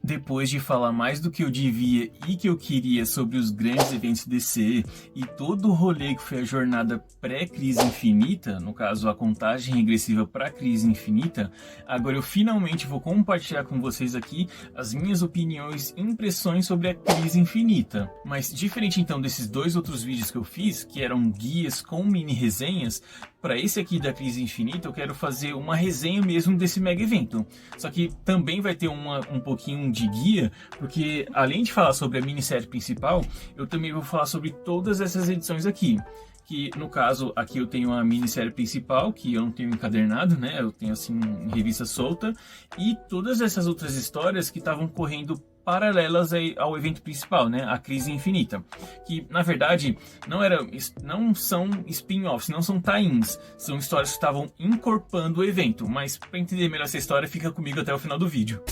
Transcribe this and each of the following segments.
Depois de falar mais do que eu devia e que eu queria sobre os grandes eventos DC e todo o rolê que foi a jornada pré-crise infinita, no caso a contagem regressiva para a crise infinita, agora eu finalmente vou compartilhar com vocês aqui as minhas opiniões e impressões sobre a crise infinita. Mas diferente então desses dois outros vídeos que eu fiz, que eram guias com mini resenhas, para esse aqui da crise infinita eu quero fazer uma resenha mesmo desse mega evento. Só que também vai ter um pouquinho de guia, porque além de falar sobre a minissérie principal, eu também vou falar sobre todas essas edições aqui. Que no caso aqui eu tenho a minissérie principal, que eu não tenho encadernado, né? Eu tenho assim em revista solta, e todas essas outras histórias que estavam correndo paralelas ao evento principal, né? A crise infinita, que na verdade não são spin-offs, não são tie-ins, são histórias que estavam incorporando o evento. Mas para entender melhor essa história, fica comigo até o final do vídeo.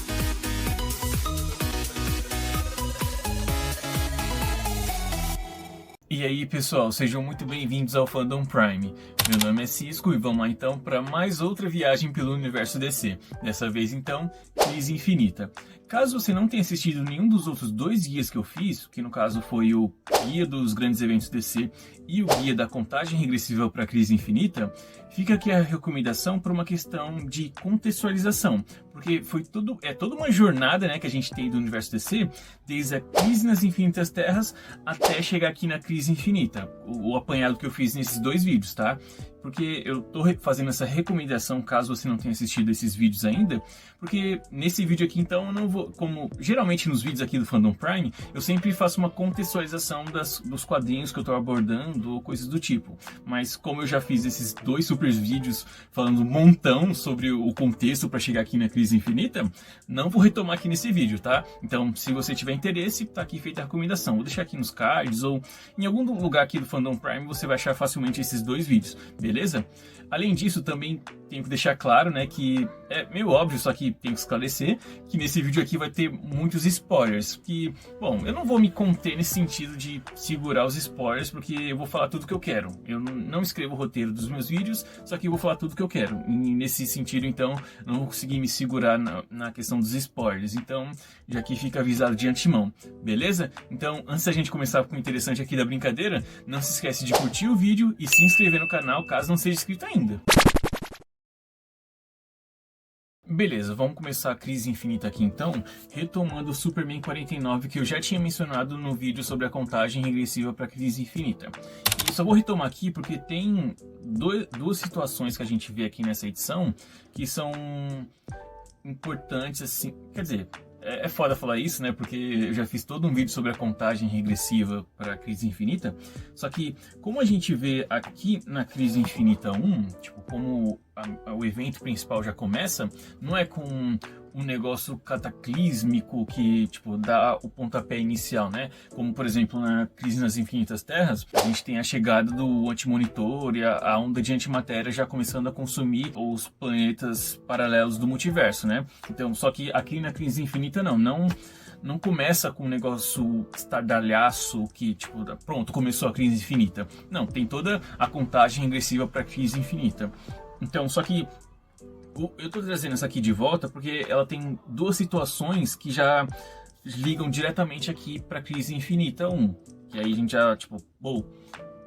E aí pessoal, sejam muito bem-vindos ao Fandom Prime. Meu nome é Cisco e vamos lá então para mais outra viagem pelo universo DC. Dessa vez então, Crise Infinita. Caso você não tenha assistido nenhum dos outros dois guias que eu fiz, que no caso foi o guia dos grandes eventos DC e o guia da contagem regressiva para a Crise Infinita, fica aqui a recomendação por uma questão de contextualização, porque é toda uma jornada, né, que a gente tem do universo DC, desde a crise nas infinitas terras até chegar aqui na crise infinita, o apanhado que eu fiz nesses dois vídeos, tá? Porque eu tô fazendo essa recomendação caso você não tenha assistido esses vídeos ainda, porque nesse vídeo aqui então eu não vou, como geralmente nos vídeos aqui do Fandom Prime, eu sempre faço uma contextualização dos quadrinhos que eu tô abordando ou coisas do tipo, mas como eu já fiz esses dois super vídeos falando um montão sobre o contexto para chegar aqui na crise infinita, não vou retomar aqui nesse vídeo, tá? Então se você tiver interesse, tá aqui feita a recomendação, vou deixar aqui nos cards ou em algum lugar aqui do Fandom Prime você vai achar facilmente esses dois vídeos, beleza? Além disso, também tenho que deixar claro, né, que é meio óbvio, só que tenho que esclarecer, que nesse vídeo aqui vai ter muitos spoilers, que, bom, eu não vou me conter nesse sentido de segurar os spoilers, porque eu vou falar tudo que eu quero. Eu não escrevo o roteiro dos meus vídeos, só que eu vou falar tudo que eu quero. E nesse sentido, então, não vou conseguir me segurar na questão dos spoilers. Então, já que fica avisado de antemão, beleza? Então, antes da gente começar com o interessante aqui da brincadeira, não se esquece de curtir o vídeo e se inscrever no canal, caso não seja inscrito ainda. Beleza, vamos começar a crise infinita aqui então, retomando o Superman 49 que eu já tinha mencionado no vídeo sobre a contagem regressiva para a crise infinita. E só vou retomar aqui porque tem duas situações que a gente vê aqui nessa edição que são importantes, assim, quer dizer, é foda falar isso, né, porque eu já fiz todo um vídeo sobre a contagem regressiva para a crise infinita, só que como a gente vê aqui na crise infinita 1, tipo, como o evento principal já começa, não é com um negócio cataclísmico que, tipo, dá o pontapé inicial, né? Como, por exemplo, na Crise nas Infinitas Terras, a gente tem a chegada do Antimonitor e a onda de antimatéria já começando a consumir os planetas paralelos do multiverso, né? Então, só que aqui na Crise Infinita não começa com um negócio estardalhaço que, tipo, pronto, começou a crise infinita. Não, tem toda a contagem regressiva para a crise infinita. Então, só que eu tô trazendo essa aqui de volta porque ela tem duas situações que já ligam diretamente aqui para a crise infinita 1. Que aí a gente já, tipo, bom,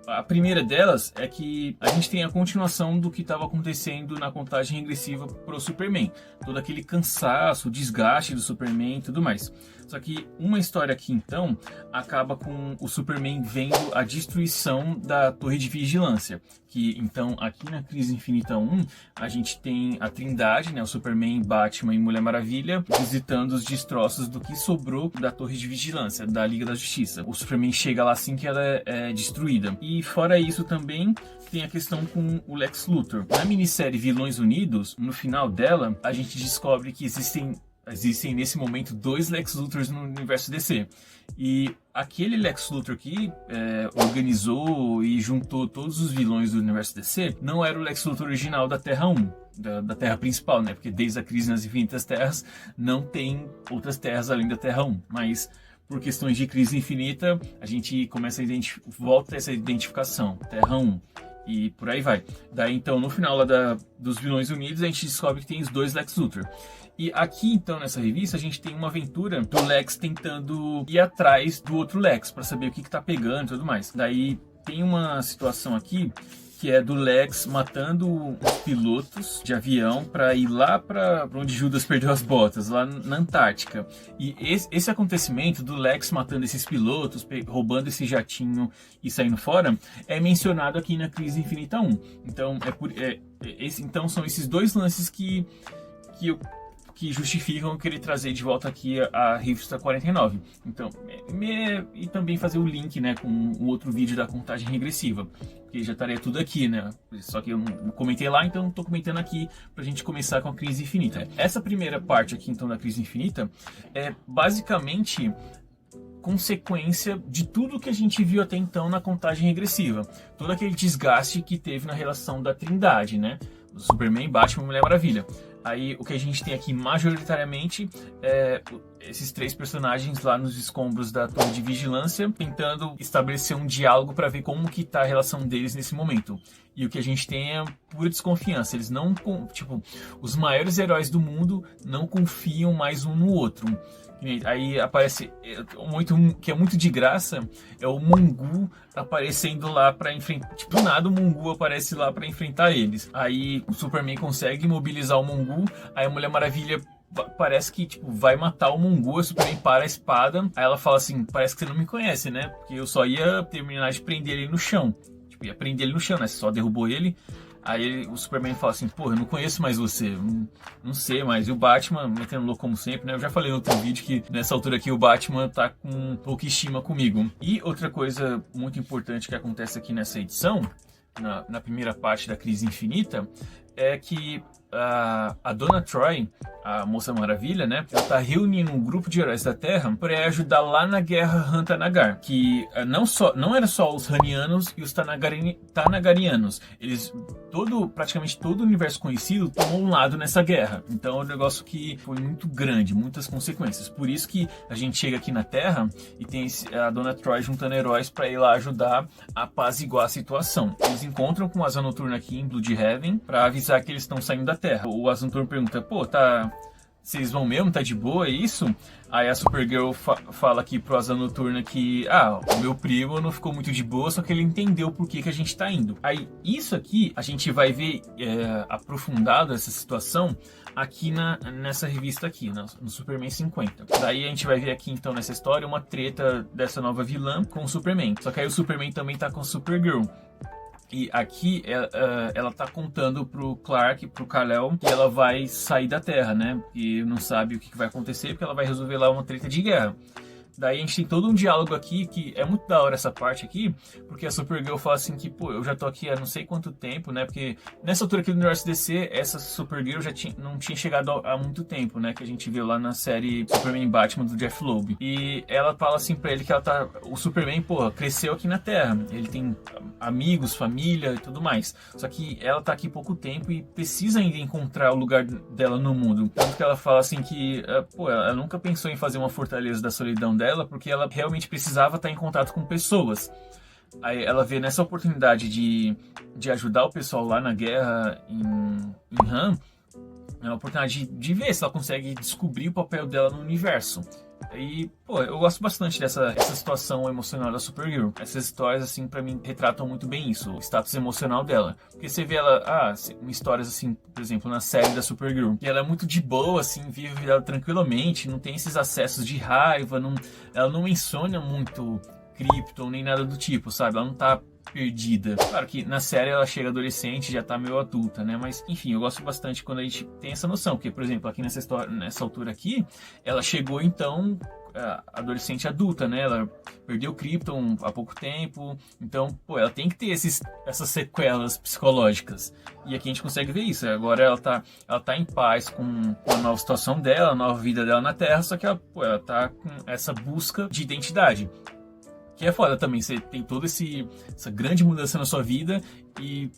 a primeira delas é que a gente tem a continuação do que estava acontecendo na contagem regressiva pro Superman. Todo aquele cansaço, desgaste do Superman e tudo mais. Só que uma história aqui, então, acaba com o Superman vendo a destruição da Torre de Vigilância. Que, então, aqui na Crise Infinita 1, a gente tem a Trindade, né, o Superman, Batman e Mulher Maravilha, visitando os destroços do que sobrou da Torre de Vigilância, da Liga da Justiça. O Superman chega lá assim que ela é destruída. E fora isso também, tem a questão com o Lex Luthor. Na minissérie Vilões Unidos, no final dela, a gente descobre que existem nesse momento dois Lex Luthors no universo DC. E aquele Lex Luthor que organizou e juntou todos os vilões do universo DC não era o Lex Luthor original da Terra 1, da Terra principal, né? Porque desde a Crise nas Infinitas Terras não tem outras terras além da Terra 1. Mas por questões de crise infinita, a gente começa volta a essa identificação, Terra 1. e por aí vai. Daí então no final lá dos Vilões Unidos a gente descobre que tem os dois Lex Luthor. E aqui então nessa revista a gente tem uma aventura do Lex tentando ir atrás do outro Lex para saber o que tá pegando e tudo mais. Daí tem uma situação aqui que é do Lex matando os pilotos de avião para ir lá para onde Judas perdeu as botas, lá na Antártica. E esse acontecimento do Lex matando esses pilotos, roubando esse jatinho e saindo fora, é mencionado aqui na Crise Infinita 1. Então, então são esses dois lances que justificam querer trazer de volta aqui a revista 49. Então, e também fazer o link, né, com um outro vídeo da contagem regressiva, porque já estaria tudo aqui, né? Só que eu não comentei lá, então estou comentando aqui pra gente começar com a Crise Infinita. Essa primeira parte aqui, então, da Crise Infinita é basicamente consequência de tudo que a gente viu até então na contagem regressiva. Todo aquele desgaste que teve na relação da Trindade, né? Superman, Batman e Mulher Maravilha. Aí o que a gente tem aqui majoritariamente é esses três personagens lá nos escombros da torre de vigilância tentando estabelecer um diálogo para ver como que tá a relação deles nesse momento. E o que a gente tem é pura desconfiança. Eles não, tipo, os maiores heróis do mundo não confiam mais um no outro. Aí aparece que é muito de graça, é o Mongu aparecendo lá para enfrentar. Tipo, do nada o Mongu aparece lá para enfrentar eles. Aí o Superman consegue mobilizar o Mongu, aí a Mulher Maravilha parece que tipo vai matar o Mongu, a Superman para a espada. Aí ela fala assim: parece que você não me conhece, né? Porque eu só ia terminar de prender ele no chão. Tipo, ia prender ele no chão, né? Você só derrubou ele. Aí o Superman fala assim: porra, eu não conheço mais você, não sei mais. E o Batman, metendo louco como sempre, né? Eu já falei no outro vídeo que nessa altura aqui o Batman tá com pouca estima comigo. E outra coisa muito importante que acontece aqui nessa edição, na primeira parte da Crise Infinita, é que a Donna Troy, a Moça Maravilha, né? Ela tá reunindo um grupo de heróis da Terra para ajudar lá na guerra Han-Tanagar, que não era só os Hanianos e os Tanagarianos. Eles praticamente todo o universo conhecido tomou um lado nessa guerra. Então é um negócio que foi muito grande, muitas consequências. Por isso que a gente chega aqui na Terra e tem a Donna Troy juntando heróis para ir lá ajudar a apaziguar a situação. Eles encontram com o Asa Noturna aqui em Blüdhaven para avisar que eles estão saindo da Terra. O Asa Noturna pergunta: pô, vocês vão mesmo? Tá de boa, é isso? Aí a Supergirl fala aqui pro Asa Noturna que o meu primo não ficou muito de boa, só que ele entendeu por que a gente tá indo. Aí isso aqui a gente vai ver aprofundado essa situação aqui nessa revista aqui, no Superman 50. Daí a gente vai ver aqui então nessa história uma treta dessa nova vilã com o Superman. Só que aí o Superman também tá com a Supergirl. E aqui ela tá contando pro Clark, pro Kal-El, que ela vai sair da Terra, né? E não sabe o que vai acontecer, porque ela vai resolver lá uma treta de guerra. Daí a gente tem todo um diálogo aqui, que é muito da hora essa parte aqui, porque a Supergirl fala assim que, pô, eu já tô aqui há não sei quanto tempo, né? Porque nessa altura aqui do universo DC, essa Supergirl já não tinha chegado há muito tempo, né? Que a gente viu lá na série Superman e Batman do Jeff Loeb. E ela fala assim pra ele que o Superman, pô, cresceu aqui na Terra. Ele tem amigos, família e tudo mais. Só que ela tá aqui pouco tempo e precisa ainda encontrar o lugar dela no mundo. Tanto que ela fala assim que, pô, ela nunca pensou em fazer uma fortaleza da solidão dela, porque ela realmente precisava estar em contato com pessoas. Aí ela vê nessa oportunidade de ajudar o pessoal lá na guerra em Han, é uma oportunidade de ver se ela consegue descobrir o papel dela no universo. E, pô, eu gosto bastante dessa situação emocional da Supergirl. Essas histórias, assim, pra mim, retratam muito bem isso, o status emocional dela. Porque você vê ela, histórias, assim, por exemplo, na série da Supergirl, e ela é muito de boa, assim, vive a vida tranquilamente, não tem esses acessos de raiva, ela não menciona muito Krypton, nem nada do tipo, sabe? Ela não tá perdida. Claro que na série ela chega adolescente, já tá meio adulta, né? Mas, enfim, eu gosto bastante quando a gente tem essa noção, porque, por exemplo, aqui nessa história, nessa altura aqui, ela chegou, então, adolescente adulta, né? Ela perdeu Krypton há pouco tempo, então, pô, ela tem que ter essas sequelas psicológicas. E aqui a gente consegue ver isso. Agora ela tá em paz com a nova situação dela, a nova vida dela na Terra, só que ela tá com essa busca de identidade. Que é foda também, você tem toda essa grande mudança na sua vida e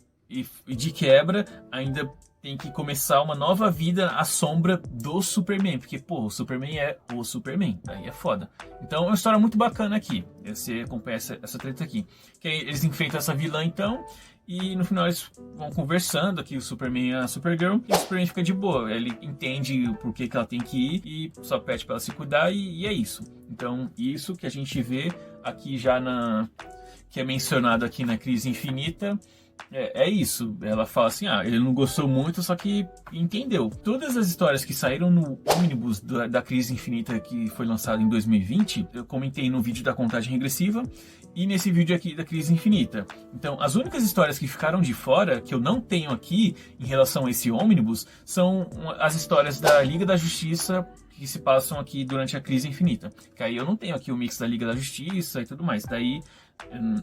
de quebra ainda tem que começar uma nova vida à sombra do Superman, porque, pô, o Superman é o Superman, aí é foda. Então é uma história muito bacana aqui, você acompanha essa treta aqui. Que eles enfrentam essa vilã então, E no final eles vão conversando aqui, o Superman e a Supergirl, e o Superman fica de boa. Ele entende o porquê que ela tem que ir e só pede pra ela se cuidar e é isso. Então, isso que a gente vê aqui já que é mencionado aqui na Crise Infinita, é isso. Ela fala assim, ele não gostou muito, só que entendeu. Todas as histórias que saíram no ônibus da Crise Infinita, que foi lançado em 2020, eu comentei no vídeo da contagem regressiva e nesse vídeo aqui da Crise Infinita. Então, as únicas histórias que ficaram de fora, que eu não tenho aqui em relação a esse ônibus, são as histórias da Liga da Justiça que se passam aqui durante a Crise Infinita. Que aí eu não tenho aqui o mix da Liga da Justiça e tudo mais. Daí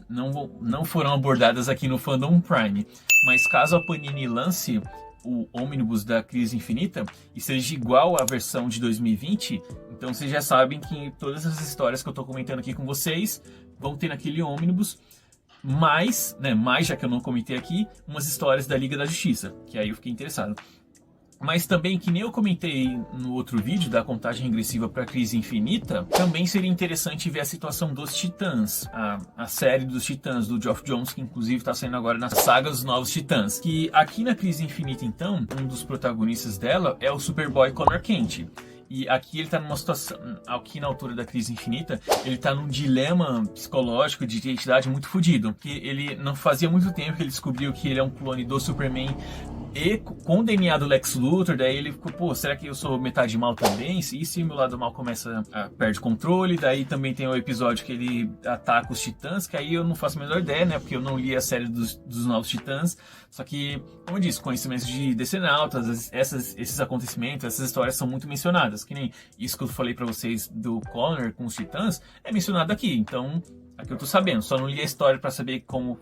não foram abordadas aqui no Fandom Prime. Mas caso a Panini lance o ônibus da Crise Infinita e seja igual à versão de 2020, então vocês já sabem que todas as histórias que eu estou comentando aqui com vocês vão ter naquele ônibus, mais, já que eu não comentei aqui, umas histórias da Liga da Justiça, que aí eu fiquei interessado. Mas também, que nem eu comentei no outro vídeo da contagem regressiva para a Crise Infinita, também seria interessante ver a situação dos Titãs, a série dos Titãs, do Geoff Johns, que inclusive está saindo agora na saga dos Novos Titãs. Que aqui na Crise Infinita, então, um dos protagonistas dela é o Superboy Connor Kent. E aqui ele tá numa situação, aqui na altura da Crise Infinita, ele tá num dilema psicológico de identidade muito fodido. Que ele não fazia muito tempo que ele descobriu que ele é um clone do Superman e com o DNA do Lex Luthor. Daí ele ficou, será que eu sou metade mal também? E se meu lado mal começa a perder controle? Daí também tem o episódio que ele ataca os Titãs, que aí eu não faço a menor ideia, né? Porque eu não li a série dos Novos Titãs. Só que, como eu disse, conhecimentos de decenautas, esses acontecimentos, essas histórias são muito mencionadas. Que nem isso que eu falei pra vocês do Connor com os Titãs, é mencionado aqui. Então, aqui eu tô sabendo. Só não li a história pra saber como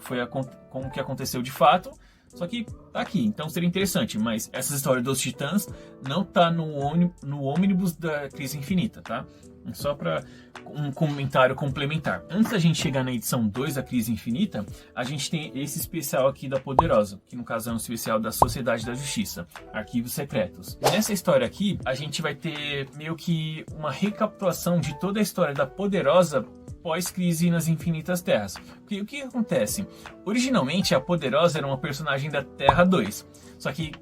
que aconteceu de fato. Só que tá aqui, então seria interessante, mas essa história dos Titãs não tá no ônibus da Crise Infinita, tá? Só para um comentário complementar. Antes da gente chegar na edição 2 da Crise Infinita, a gente tem esse especial aqui da Poderosa, que no caso é um especial da Sociedade da Justiça, Arquivos Secretos. Nessa história aqui, a gente vai ter meio que uma recapitulação de toda a história da Poderosa pós-crise nas Infinitas Terras. Porque o que acontece? Originalmente, a Poderosa era uma personagem da Terra 2. Só que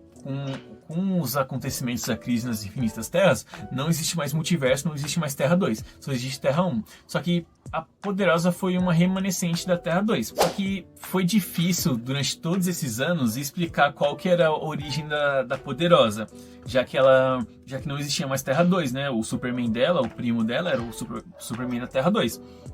com os acontecimentos da crise nas Infinitas Terras, não existe mais multiverso, não existe mais Terra 2. Só existe Terra 1. Só que a Poderosa foi uma remanescente da Terra 2. Só que foi difícil, durante todos esses anos, explicar qual que era a origem da Poderosa. Já que não existia mais Terra 2, né? O Superman dela, o primo dela, era o Superman da Terra 2.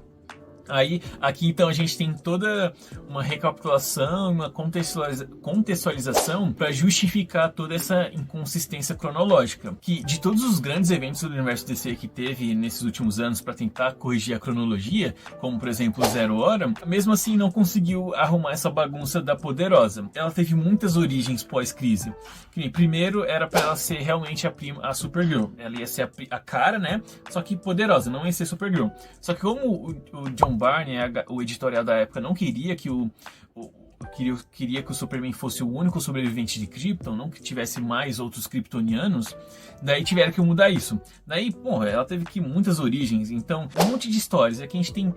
Aí, aqui então a gente tem toda uma recapitulação, uma contextualização para justificar toda essa inconsistência cronológica. Que de todos os grandes eventos do universo DC que teve nesses últimos anos para tentar corrigir a cronologia, como por exemplo Zero Hora, mesmo assim não conseguiu arrumar essa bagunça da Poderosa. Ela teve muitas origens pós-crise. Primeiro era para ela ser realmente a Supergirl. Ela ia ser a cara, né? Só que poderosa, não ia ser Supergirl. Só que como o John Barney, o editorial da época, não queria que queria que o Superman fosse o único sobrevivente de Krypton, não que tivesse mais outros kryptonianos, daí tiveram que mudar isso. Daí, ela teve muitas origens, então um monte de histórias. Aqui a gente tem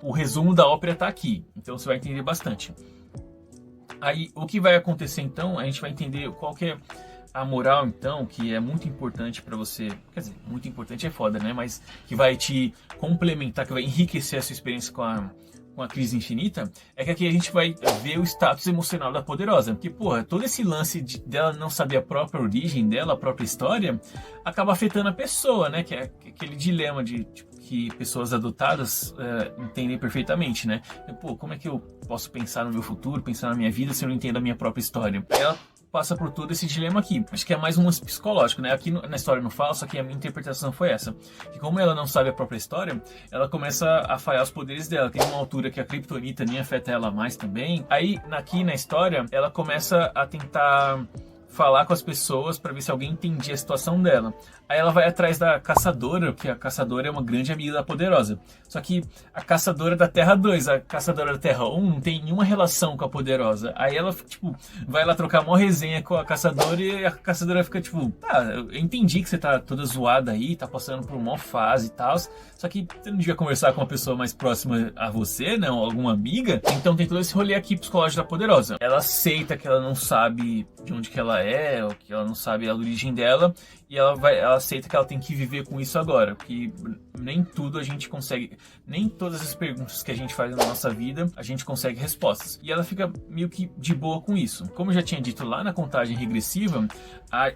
o resumo da ópera tá aqui, então você vai entender bastante. Aí, o que vai acontecer então, a gente vai entender qual que é a moral, então, que é muito importante para você, quer dizer, muito importante é foda, né? Mas que vai te complementar, que vai enriquecer a sua experiência com a Crise Infinita, é que aqui a gente vai ver o status emocional da Poderosa. Porque, todo esse lance dela não saber a própria origem dela, a própria história, acaba afetando a pessoa, né? Que é aquele dilema de, que pessoas adotadas entendem perfeitamente, né? Como é que eu posso pensar no meu futuro, pensar na minha vida, se eu não entendo a minha própria história? Ela passa por todo esse dilema aqui. Acho que é mais um lance psicológico, né? Aqui na história não fala, só que a minha interpretação foi essa. Que como ela não sabe a própria história, ela começa a falhar os poderes dela. Tem uma altura que a Kryptonita nem afeta ela mais também. Aí, aqui na história, ela começa a tentar falar com as pessoas para ver se alguém entendia a situação dela. Aí ela vai atrás da caçadora, porque a caçadora é uma grande amiga da Poderosa. Só que a caçadora da Terra 2, a caçadora da Terra 1 não tem nenhuma relação com a Poderosa. Aí ela, tipo, vai lá trocar uma resenha com a caçadora e a caçadora fica tipo, tá, eu entendi que você tá toda zoada aí, tá passando por uma fase e tal, só que você não devia conversar com uma pessoa mais próxima a você, né, ou alguma amiga. Então tem todo esse rolê aqui psicológico da Poderosa. Ela aceita que ela não sabe de onde que ela é, ou que ela não sabe a origem dela, e ela aceita que ela tem que viver com isso agora, porque nem tudo a gente consegue, nem todas as perguntas que a gente faz na nossa vida a gente consegue respostas. E ela fica meio que de boa com isso. Como eu já tinha dito lá na contagem regressiva,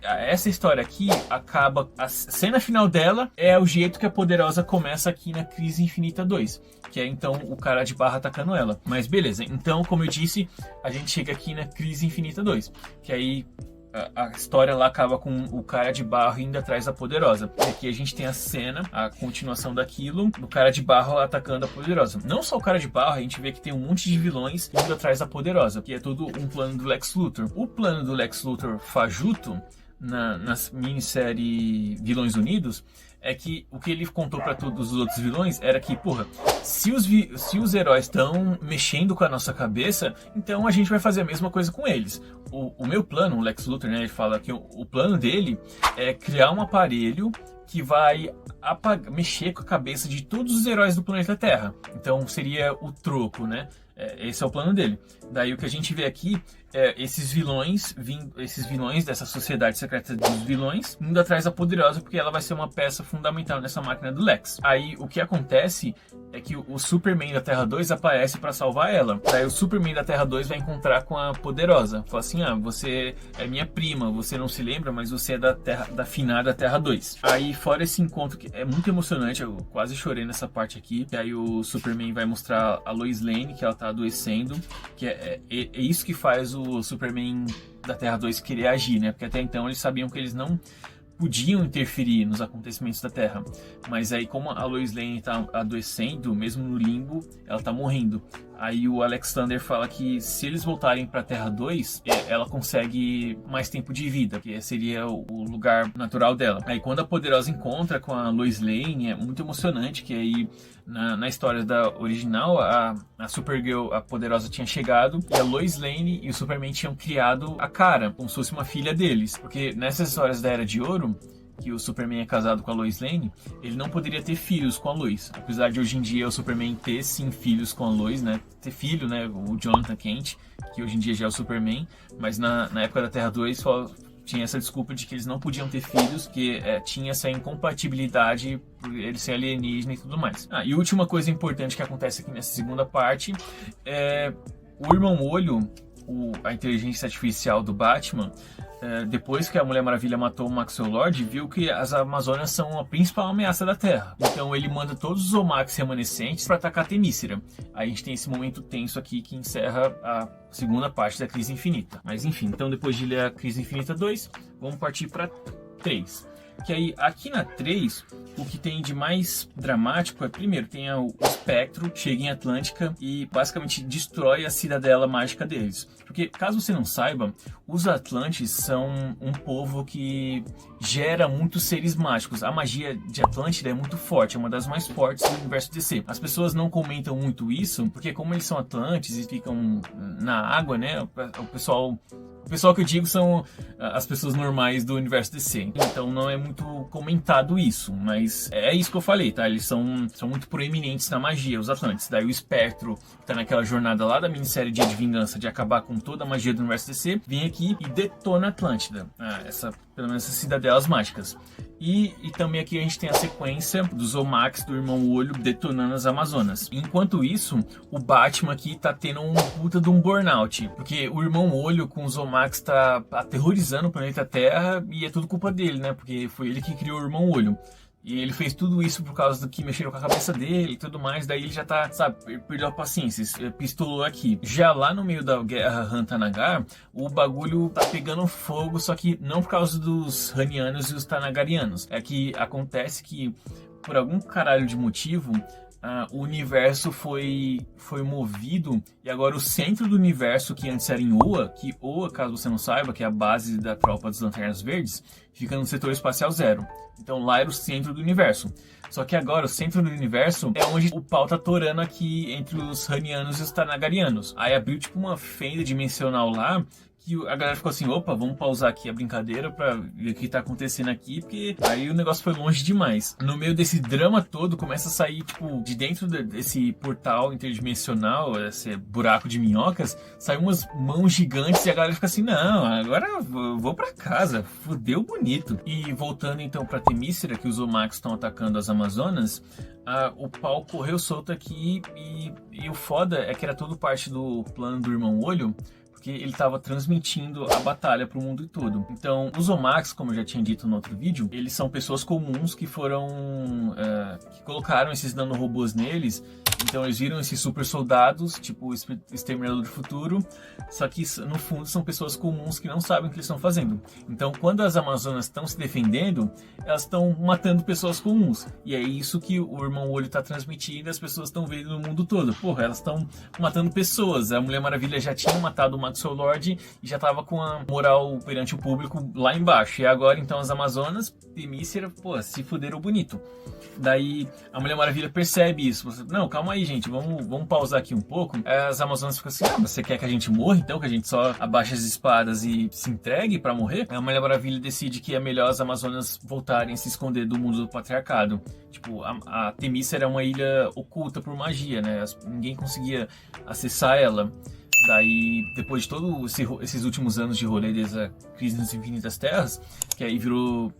essa história aqui acaba, a cena final dela é o jeito que a Poderosa começa aqui na Crise Infinita 2, que é então o cara de barra atacando ela. Mas beleza, então como eu disse, a gente chega aqui na Crise Infinita 2, que aí a história lá acaba com o cara de barro indo atrás da Poderosa. E aqui a gente tem a cena, a continuação daquilo, do cara de barro atacando a Poderosa. Não só o cara de barro, a gente vê que tem um monte de vilões indo atrás da Poderosa, que é todo um plano do Lex Luthor. O plano do Lex Luthor fajuto, na minissérie Vilões Unidos, é que o que ele contou para todos os outros vilões era que, porra, se os heróis estão mexendo com a nossa cabeça, então a gente vai fazer a mesma coisa com eles. O meu plano, o Lex Luthor, né, ele fala que o plano dele é criar um aparelho que vai mexer com a cabeça de todos os heróis do planeta Terra. Então seria o troco, né? Esse é o plano dele. Daí o que a gente vê aqui é esses vilões dessa sociedade secreta dos vilões indo atrás da Poderosa, porque ela vai ser uma peça fundamental nessa máquina do Lex. Aí o que acontece é que o Superman da Terra 2 aparece para salvar ela. Daí o Superman da Terra 2 vai encontrar com a Poderosa. Fala assim, você é minha prima, você não se lembra, mas você é da finada Terra 2. Aí fora esse encontro que é muito emocionante, eu quase chorei nessa parte aqui, que aí o Superman vai mostrar a Lois Lane, que ela tá adoecendo, que é isso que faz o Superman da Terra 2 querer agir, né? Porque até então eles sabiam que eles não podiam interferir nos acontecimentos da Terra. Mas aí, como a Lois Lane tá adoecendo, mesmo no limbo, ela tá morrendo. Aí o Alexander fala que se eles voltarem para a Terra 2, ela consegue mais tempo de vida, que seria o lugar natural dela. Aí quando a Poderosa encontra com a Lois Lane, é muito emocionante, que aí na história da original, a Supergirl, a Poderosa tinha chegado, e a Lois Lane e o Superman tinham criado a Kara, como se fosse uma filha deles. Porque nessas histórias da Era de Ouro, que o Superman é casado com a Lois Lane, ele não poderia ter filhos com a Lois. Apesar de hoje em dia o Superman ter sim filhos com a Lois, né? Ter filho, né? O Jonathan Kent, que hoje em dia já é o Superman, mas na época da Terra 2 só tinha essa desculpa de que eles não podiam ter filhos, que tinha essa incompatibilidade por ele ser alienígena e tudo mais. E a última coisa importante que acontece aqui nessa segunda parte é o Irmão Olho, a inteligência artificial do Batman, depois que a Mulher Maravilha matou o Maxwell Lord, viu que as Amazonas são a principal ameaça da Terra. Então ele manda todos os Zomax remanescentes para atacar Temícera. Aí a gente tem esse momento tenso aqui que encerra a segunda parte da Crise Infinita. Mas enfim, então depois de ler a Crise Infinita 2, vamos partir para 3. Que aí, aqui na 3, o que tem de mais dramático é, primeiro, tem o Espectro, chega em Atlântica e basicamente destrói a cidadela mágica deles. Porque, caso você não saiba, os Atlantes são um povo que gera muitos seres mágicos. A magia de Atlântida é muito forte, é uma das mais fortes do universo DC. As pessoas não comentam muito isso, porque como eles são Atlantes e ficam na água, né, o pessoal que eu digo são as pessoas normais do universo DC. Então não é muito comentado isso, mas é isso que eu falei, tá? Eles são muito proeminentes na magia, os Atlantes. Daí o Espectro, que tá naquela jornada lá da minissérie Dia de Vingança, de acabar com toda a magia do universo DC, vem aqui e detona a Atlântida. Pelo menos essas cidadelas mágicas. E também aqui a gente tem a sequência do Zomax do Irmão Olho detonando as Amazonas. Enquanto isso, o Batman aqui tá tendo um puta de um burnout. Porque o Irmão Olho com o Zomax tá aterrorizando o planeta Terra e é tudo culpa dele, né? Porque foi ele que criou o Irmão Olho. E ele fez tudo isso por causa do que mexeram com a cabeça dele e tudo mais. Daí ele já tá, sabe, perdeu a paciência, pistolou aqui. Já lá no meio da guerra Han-Tanagar, o bagulho tá pegando fogo, só que não por causa dos Hanianos e os Tanagarianos. É que acontece que, por algum caralho de motivo, o universo foi movido e agora o centro do universo, que antes era em Oa, que Oa, caso você não saiba, que é a base da Tropa das Lanternas Verdes, fica no setor espacial 0. Então lá era o centro do universo. Só que agora o centro do universo é onde o pau tá torando aqui entre os Ranianos e os Tanagarianos. Aí abriu tipo uma fenda dimensional lá, que a galera ficou assim, opa, vamos pausar aqui a brincadeira pra ver o que tá acontecendo aqui, porque aí o negócio foi longe demais. No meio desse drama todo, começa a sair, tipo, de dentro desse portal interdimensional, esse buraco de minhocas, sai umas mãos gigantes e a galera fica assim, não, agora eu vou pra casa, fudeu bonito. E voltando então pra Temícera, que os Zomax estão atacando as Amazonas, o pau correu solto aqui e o foda é que era tudo parte do plano do Irmão Olho, porque ele estava transmitindo a batalha para o mundo todo. Então, os Zomax, como eu já tinha dito no outro vídeo, eles são pessoas comuns que foram... que colocaram esses nanorobôs neles. Então, eles viram esses super soldados, tipo o Exterminador do Futuro, só que, no fundo, são pessoas comuns que não sabem o que eles estão fazendo. Então, quando as Amazonas estão se defendendo, elas estão matando pessoas comuns. E é isso que o Irmão Olho está transmitindo e as pessoas estão vendo no mundo todo. Porra, elas estão matando pessoas. A Mulher Maravilha já tinha matado o Maxwell Lord e já estava com a moral perante o público lá embaixo. E agora, então, as Amazonas, Temícera, pô, se fuderam bonito. Daí, a Mulher Maravilha percebe isso. Não, calma aí, gente, vamos pausar aqui um pouco. As Amazonas ficam assim, você quer que a gente morra, então? Que a gente só abaixe as espadas e se entregue pra morrer? A Mulher Maravilha decide que é melhor as Amazonas voltarem a se esconder do mundo do patriarcado. Tipo, a Temícera é uma ilha oculta por magia, né? Ninguém conseguia acessar ela. Daí, depois de todos esses últimos anos de rolê desde a Crise nas Infinitas Terras, que aí virou,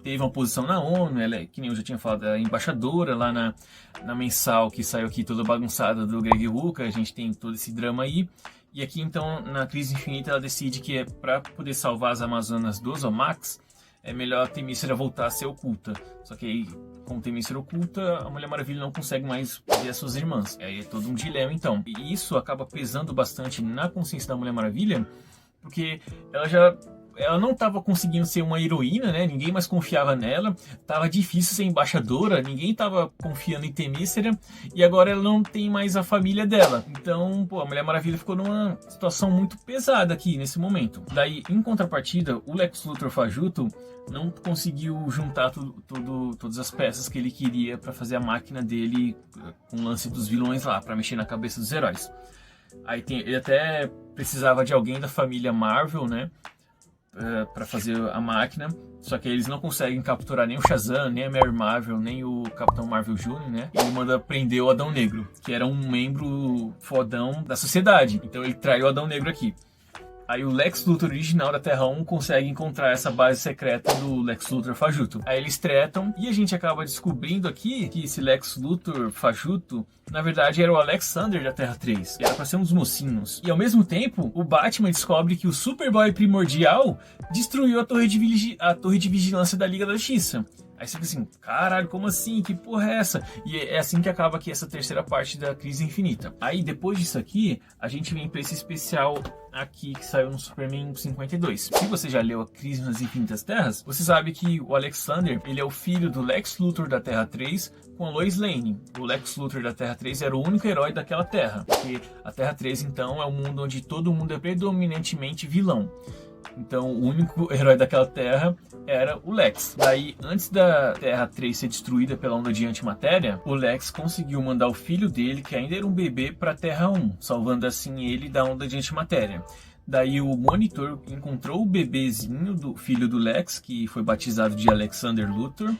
teve uma posição na ONU, ela é, que nem eu já tinha falado, é embaixadora lá na mensal que saiu aqui toda bagunçada do Greg Rucka, a gente tem todo esse drama aí. E aqui então, na Crise Infinita, ela decide que é para poder salvar as Amazonas dos Zomax, é melhor a Temícera voltar a ser oculta. Só que aí, com Temícera oculta, a Mulher Maravilha não consegue mais ver as suas irmãs. Aí é todo um dilema, então. E isso acaba pesando bastante na consciência da Mulher Maravilha, porque ela não estava conseguindo ser uma heroína, né? Ninguém mais confiava nela. Tava difícil ser embaixadora, ninguém estava confiando em Temícera. E agora ela não tem mais a família dela. Então, pô, a Mulher Maravilha ficou numa situação muito pesada aqui, nesse momento. Daí, em contrapartida, o Lex Luthor fajuto não conseguiu juntar todas as peças que ele queria para fazer a máquina dele com o lance dos vilões lá, para mexer na cabeça dos heróis. Aí ele até precisava de alguém da família Marvel, né? Para fazer a máquina, só que eles não conseguem capturar nem o Shazam, nem a Mary Marvel, nem o Capitão Marvel Jr., né? Ele manda prender o Adão Negro, que era um membro fodão da sociedade. Então ele traiu o Adão Negro aqui. Aí o Lex Luthor original da Terra 1 consegue encontrar essa base secreta do Lex Luthor fajuto. Aí eles tretam e a gente acaba descobrindo aqui que esse Lex Luthor fajuto, na verdade, era o Alexander da Terra 3. Era pra ser um dos mocinhos. E ao mesmo tempo, o Batman descobre que o Superboy Primordial destruiu a torre de vigilância da Liga da Justiça. Aí você fica assim, caralho, como assim? Que porra é essa? E é assim que acaba aqui essa terceira parte da Crise Infinita. Aí depois disso aqui, a gente vem pra esse especial aqui que saiu no Superman 52. Se você já leu a Crise nas Infinitas Terras, você sabe que o Alexander, ele é o filho do Lex Luthor da Terra 3 com a Lois Lane. O Lex Luthor da Terra 3 era o único herói daquela Terra, porque a Terra 3 então é um mundo onde todo mundo é predominantemente vilão. Então, o único herói daquela Terra era o Lex. Daí, antes da Terra 3 ser destruída pela onda de antimatéria, o Lex conseguiu mandar o filho dele, que ainda era um bebê, para a Terra 1, salvando assim ele da onda de antimatéria. Daí o Monitor encontrou o bebezinho do filho do Lex, que foi batizado de Alexander Luthor,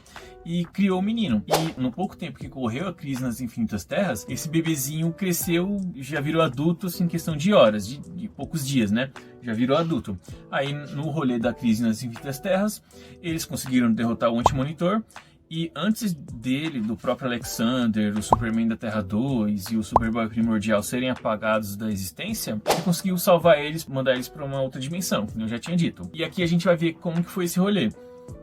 e criou o menino. E no pouco tempo que correu a Crise nas Infinitas Terras, esse bebezinho cresceu, já virou adulto assim, em questão de horas, de poucos dias, né? Já virou adulto. Aí no rolê da Crise nas Infinitas Terras, eles conseguiram derrotar o Anti-Monitor. E antes dele, do próprio Alexander, o Superman da Terra 2 e o Superboy Primordial serem apagados da existência, ele conseguiu salvar eles, mandar eles para uma outra dimensão, como eu já tinha dito. E aqui a gente vai ver como que foi esse rolê.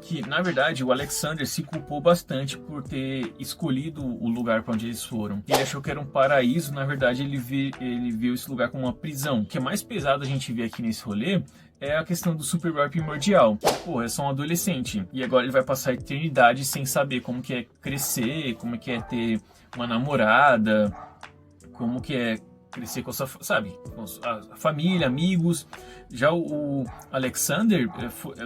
que, na verdade, o Alexander se culpou bastante por ter escolhido o lugar para onde eles foram. Ele achou que era um paraíso, na verdade ele viu esse lugar como uma prisão. O que é mais pesado a gente vê aqui nesse rolê é a questão do Superboy primordial. Pô, é só um adolescente. E agora ele vai passar a eternidade sem saber como que é crescer, como que é ter uma namorada, como que é crescer com a sua, sabe, com a família, amigos. Já o Alexander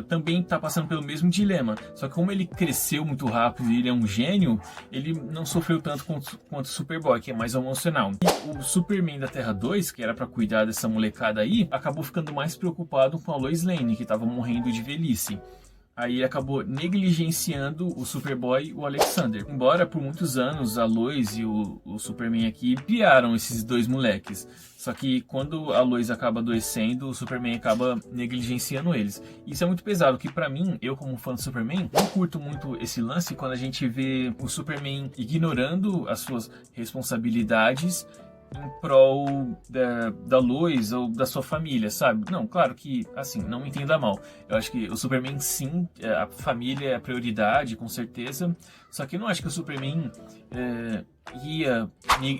também está passando pelo mesmo dilema. Só que como ele cresceu muito rápido e ele é um gênio, ele não sofreu tanto quanto o Superboy, que é mais emocional. E o Superman da Terra 2, que era para cuidar dessa molecada aí, acabou ficando mais preocupado com a Lois Lane, que estava morrendo de velhice. Aí ele acabou negligenciando o Superboy e o Alexander. Embora por muitos anos a Lois e o Superman aqui piaram esses dois moleques. Só que quando a Lois acaba adoecendo, o Superman acaba negligenciando eles. Isso é muito pesado, que pra mim, eu como fã do Superman, não curto muito esse lance quando a gente vê o Superman ignorando as suas responsabilidades em prol da Lois ou da sua família, sabe? Não, claro que, assim, não me entenda mal. Eu acho que o Superman, sim, a família é a prioridade, com certeza. Só que eu não acho que o Superman ia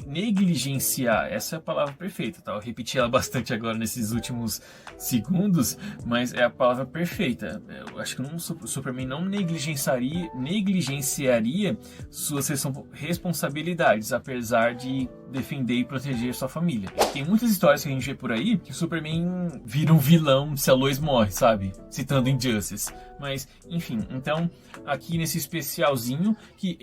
negligenciar. Essa é a palavra perfeita, tá? Eu repeti ela bastante agora nesses últimos segundos, mas é a palavra perfeita. Eu acho que o Superman não negligenciaria suas responsabilidades, apesar de defender e proteger sua família. Tem muitas histórias que a gente vê por aí que o Superman vira um vilão se a Lois morre, sabe? Citando Injustice. Mas, enfim, então, aqui nesse especialzinho, que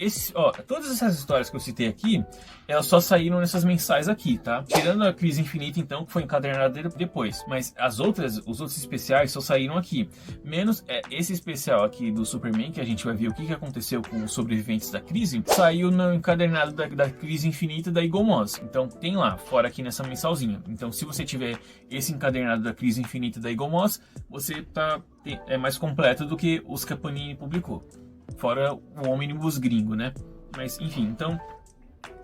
todas essas histórias que eu citei aqui, elas só saíram nessas mensais aqui, tá? Tirando a Crise Infinita, então, que foi encadernada depois. Mas os outros especiais só saíram aqui. Menos esse especial aqui do Superman, que a gente vai ver o que aconteceu com os sobreviventes da crise, saiu no encadernado da Crise Infinita da Eagle Moss. Então, tem lá, fora aqui nessa mensalzinha. Então, se você tiver esse encadernado da Crise Infinita da Eagle Moss, você é mais completo do que os que a Panini publicou. Fora o ônibus gringo, né? Mas, enfim, então,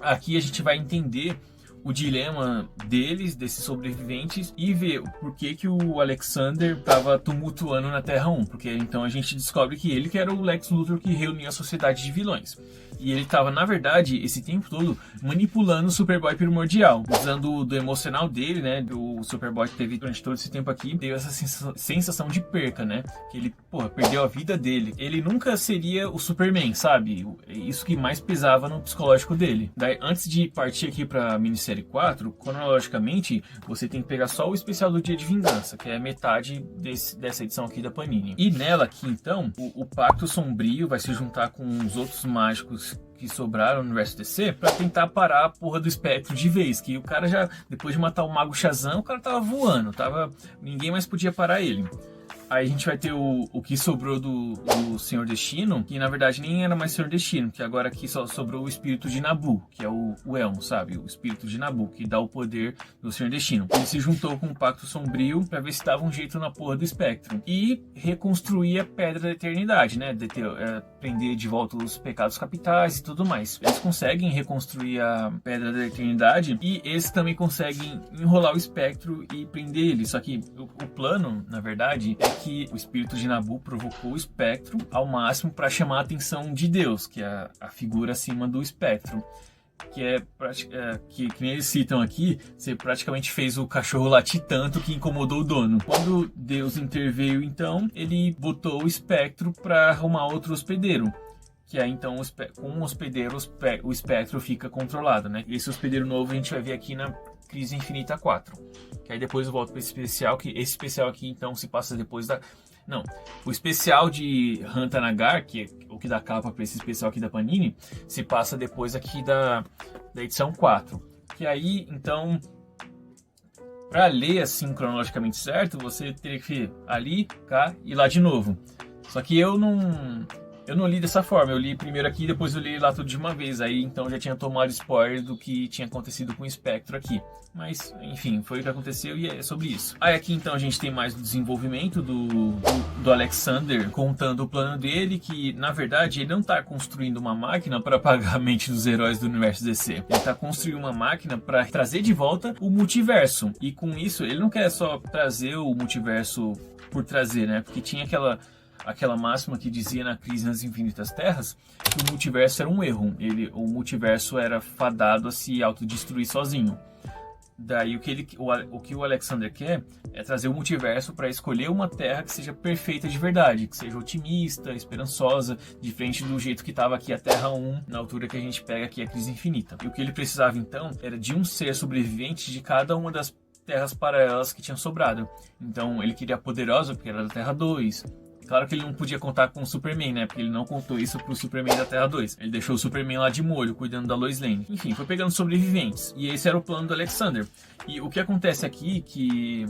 aqui a gente vai entender o dilema desses sobreviventes e ver por que o Alexander estava tumultuando na Terra 1. Porque então a gente descobre que ele que era o Lex Luthor que reunia a sociedade de vilões. E ele estava, na verdade, esse tempo todo, manipulando o Superboy primordial. Usando do emocional dele, né? O Superboy que teve durante todo esse tempo aqui, teve essa sensação de perca, né? Que ele, perdeu a vida dele. Ele nunca seria o Superman, sabe? Isso que mais pesava no psicológico dele. Daí, antes de partir aqui pra minissérie 4, cronologicamente, você tem que pegar só o especial do Dia de Vingança, que é metade dessa edição aqui da Panini. E nela aqui, então, o Pacto Sombrio vai se juntar com os outros mágicos que sobraram no universo DC pra tentar parar a porra do Espectro de vez, que o cara já, depois de matar o Mago Shazam, o cara tava voando, ninguém mais podia parar ele. Aí a gente vai ter o que sobrou do Senhor Destino, que na verdade nem era mais Senhor Destino, que agora aqui só sobrou o espírito de Nabu, que é o Elmo, sabe? O espírito de Nabu, que dá o poder do Senhor Destino. Ele se juntou com o Pacto Sombrio pra ver se dava um jeito na porra do espectro. E reconstruir a Pedra da Eternidade, né? Prender de volta os pecados capitais e tudo mais. Eles conseguem reconstruir a Pedra da Eternidade e eles também conseguem enrolar o espectro e prender ele. Só que o plano, na verdade, é que o espírito de Nabu provocou o espectro ao máximo para chamar a atenção de Deus, que é a figura acima do espectro. Que nem eles citam aqui, você praticamente fez o cachorro latir tanto que incomodou o dono. Quando Deus interveio, então, ele botou o espectro para arrumar outro hospedeiro. Que aí, então, com um hospedeiro, o espectro fica controlado, né? Esse hospedeiro novo a gente vai ver aqui na Crise Infinita 4. Que aí depois eu volto para esse especial, que esse especial aqui, então, se passa depois da... Não, o especial de Hantanagar, que é o que dá capa para esse especial aqui da Panini, se passa depois aqui da edição 4. Que aí, então, para ler assim cronologicamente certo, você teria que ir ali, cá e lá de novo. Só que eu não li dessa forma, eu li primeiro aqui, depois eu li lá tudo de uma vez, aí então já tinha tomado spoiler do que tinha acontecido com o Espectro aqui. Mas, enfim, foi o que aconteceu e é sobre isso. Aí aqui então a gente tem mais o desenvolvimento do Alexander contando o plano dele, que na verdade ele não está construindo uma máquina para apagar a mente dos heróis do universo DC. Ele está construindo uma máquina para trazer de volta o multiverso. E com isso ele não quer só trazer o multiverso por trazer, né? Porque tinha aquela máxima que dizia na Crise nas Infinitas Terras que o multiverso era um erro. O multiverso era fadado a se autodestruir sozinho. Daí o que o Alexander quer é trazer o multiverso para escolher uma Terra que seja perfeita de verdade, que seja otimista, esperançosa, diferente do jeito que estava aqui a Terra 1, na altura que a gente pega aqui a Crise Infinita. E o que ele precisava então era de um ser sobrevivente de cada uma das terras paralelas que tinham sobrado. Então ele queria a Poderosa, porque era da Terra 2. Claro que ele não podia contar com o Superman, né? Porque ele não contou isso pro Superman da Terra 2. Ele deixou o Superman lá de molho, cuidando da Lois Lane. Enfim, foi pegando sobreviventes. E esse era o plano do Alexander. E o que acontece aqui, que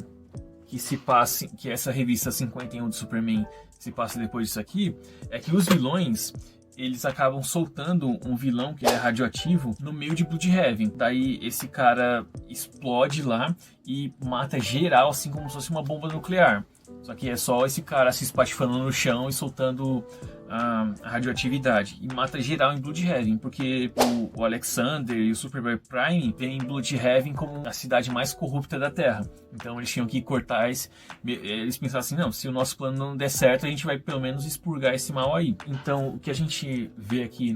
essa revista 51 do Superman se passa depois disso aqui, é que os vilões, eles acabam soltando um vilão que é radioativo no meio de Bloodhaven. Daí esse cara explode lá e mata geral, assim como se fosse uma bomba nuclear. Só que é só esse cara se espatifando no chão e soltando a radioatividade. E mata geral em Bloodhaven, porque o Alexander e o Superboy Prime veem Bloodhaven como a cidade mais corrupta da Terra. Então eles tinham que cortar esse... Eles pensaram assim, não, se o nosso plano não der certo, a gente vai pelo menos expurgar esse mal aí. Então o que a gente vê aqui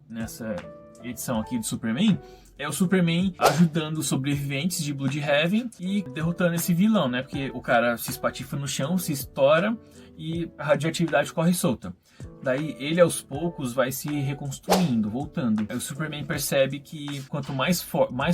nessa edição aqui do Superman é o Superman ajudando os sobreviventes de Bloodhaven e derrotando esse vilão, né? Porque o cara se espatifa no chão, se estoura e a radioatividade corre solta. Daí ele aos poucos vai se reconstruindo, voltando. Aí o Superman percebe que quanto mais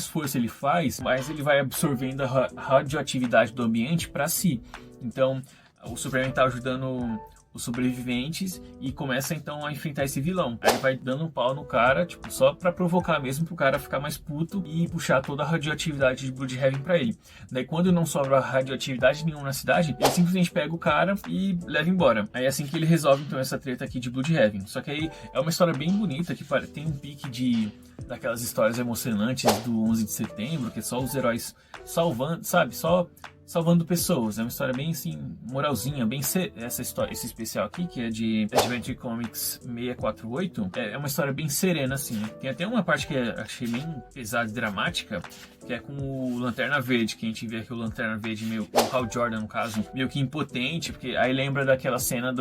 força ele faz, mais ele vai absorvendo a radioatividade do ambiente para si. Então o Superman está ajudando os sobreviventes e começa então a enfrentar esse vilão. Aí vai dando um pau no cara, tipo, só pra provocar mesmo, pro cara ficar mais puto e puxar toda a radioatividade de Bloodhaven pra ele. Daí quando não sobra radioatividade nenhuma na cidade, ele simplesmente pega o cara e leva embora. Aí é assim que ele resolve então essa treta aqui de Bloodhaven. Só que aí é uma história bem bonita, que tem um pique daquelas histórias emocionantes do 11 de setembro, que é só os heróis salvando, sabe? Só salvando pessoas. É uma história bem assim, moralzinha, bem essa história, esse especial aqui, que é de Adventure Comics 648, é uma história bem serena, assim. Tem até uma parte que eu achei bem pesada e dramática, que é com o Lanterna Verde, que a gente vê aqui o Lanterna Verde, o Hal Jordan, no caso, meio que impotente, porque aí lembra daquela cena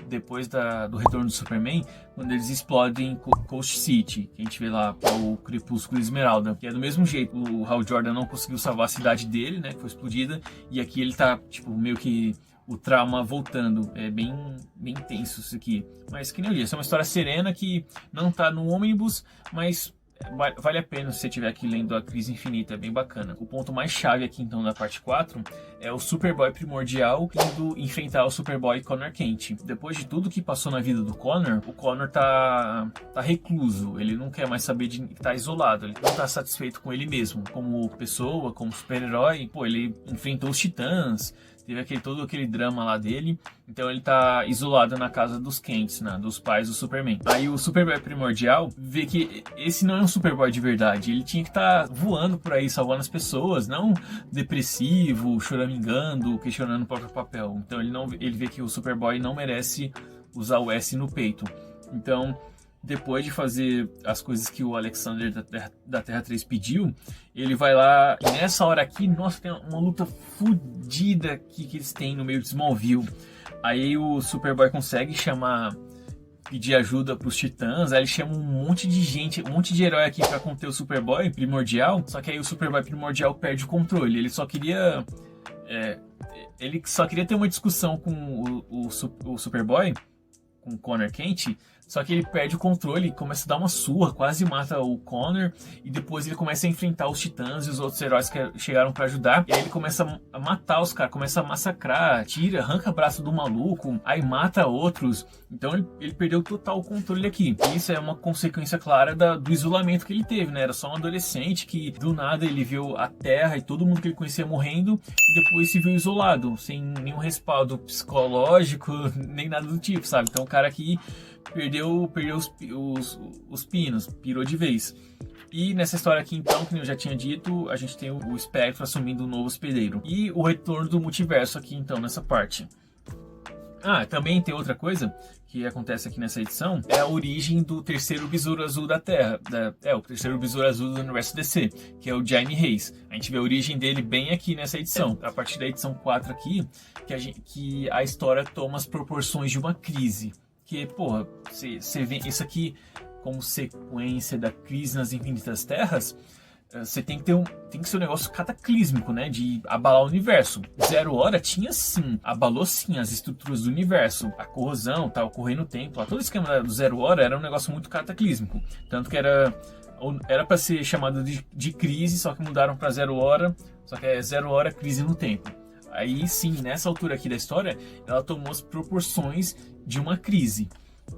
depois do retorno do Superman, quando eles explodem Coast City, que a gente vê lá o Crepúsculo Esmeralda, que é do mesmo jeito. O Hal Jordan não conseguiu salvar a cidade dele, né, que foi explodida, e aqui ele tá, tipo, meio que o trauma voltando. É bem tenso isso aqui. Mas que nem eu disse, essa é uma história serena que não tá no ônibus, mas vale a pena se você estiver aqui lendo a Crise Infinita, é bem bacana. O ponto mais chave aqui então da parte 4 é o Superboy Primordial indo enfrentar o Superboy Connor Kent. Depois de tudo que passou na vida do Connor, o Connor tá recluso, ele não quer mais saber de estar isolado, ele não tá satisfeito com ele mesmo, como pessoa, como super-herói. Pô, ele enfrentou os Titãs, teve todo aquele drama lá dele, então ele tá isolado na casa dos Kents, né, dos pais do Superman. Aí o Superboy Primordial vê que esse não é um Superboy de verdade, ele tinha que estar voando por aí, salvando as pessoas, não depressivo, choramingando, questionando o próprio papel. Então ele vê que o Superboy não merece usar o S no peito. Então, depois de fazer as coisas que o Alexander da Terra 3 pediu, ele vai lá, e nessa hora aqui, nossa, tem uma luta fodida que eles têm no meio de Smallville. Aí o Superboy consegue pedir ajuda pros Titãs, aí ele chama um monte de gente, um monte de herói aqui pra conter o Superboy Primordial, só que aí o Superboy Primordial perde o controle. Ele só queria ter uma discussão com o Superboy, com o Connor Kent, só que ele perde o controle e começa a dar uma surra, quase mata o Connor, e depois ele começa a enfrentar os Titãs e os outros heróis que chegaram pra ajudar, e aí ele começa a matar os caras, começa a massacrar, arranca o braço do maluco, aí mata outros. Então ele perdeu total o controle aqui. E isso é uma consequência clara do isolamento que ele teve, né? Era só um adolescente que do nada ele viu a Terra e todo mundo que ele conhecia morrendo, e depois se viu isolado, sem nenhum respaldo psicológico, nem nada do tipo, sabe? Então o cara aqui perdeu os pinos, pirou de vez. E nessa história aqui então, que eu já tinha dito, a gente tem o Espectro assumindo um novo hospedeiro. E o retorno do multiverso aqui então, nessa parte. Também tem outra coisa, que acontece aqui nessa edição é a origem do terceiro besouro azul da Terra. O terceiro besouro azul do universo DC, que é o Jaime Reyes. A gente vê a origem dele bem aqui nessa edição. A partir da edição 4 aqui, que a história toma as proporções de uma crise. Que, porra, você vê isso aqui como sequência da crise nas Infinitas Terras. Você tem que ser um negócio cataclísmico, né? De abalar o universo. Zero Hora abalou sim as estruturas do universo. A corrosão, tá ocorrendo o tempo. Todo o esquema do Zero Hora era um negócio muito cataclísmico. Tanto que era para ser chamado de crise, só que mudaram para Zero Hora. Só que é Zero Hora, crise no tempo. Aí sim, nessa altura aqui da história, ela tomou as proporções de uma crise.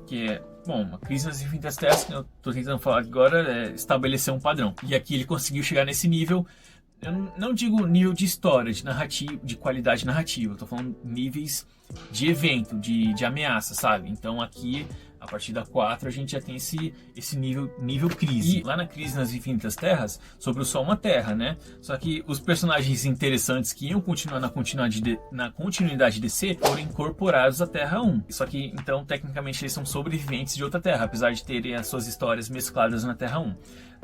Que é, uma crise nas Infinitas Terras, que eu tô tentando falar agora, é estabelecer um padrão. E aqui ele conseguiu chegar nesse nível, eu não digo nível de história, de narrativa, de qualidade narrativa, eu tô falando níveis de evento, de ameaça, sabe? Então aqui, a partir da 4, a gente já tem esse nível crise. E lá na Crise nas Infinitas Terras, sobrou só uma terra, né? Só que os personagens interessantes que iam continuar na continuidade DC foram incorporados à Terra 1. Só que, então, tecnicamente, eles são sobreviventes de outra terra, apesar de terem as suas histórias mescladas na Terra 1.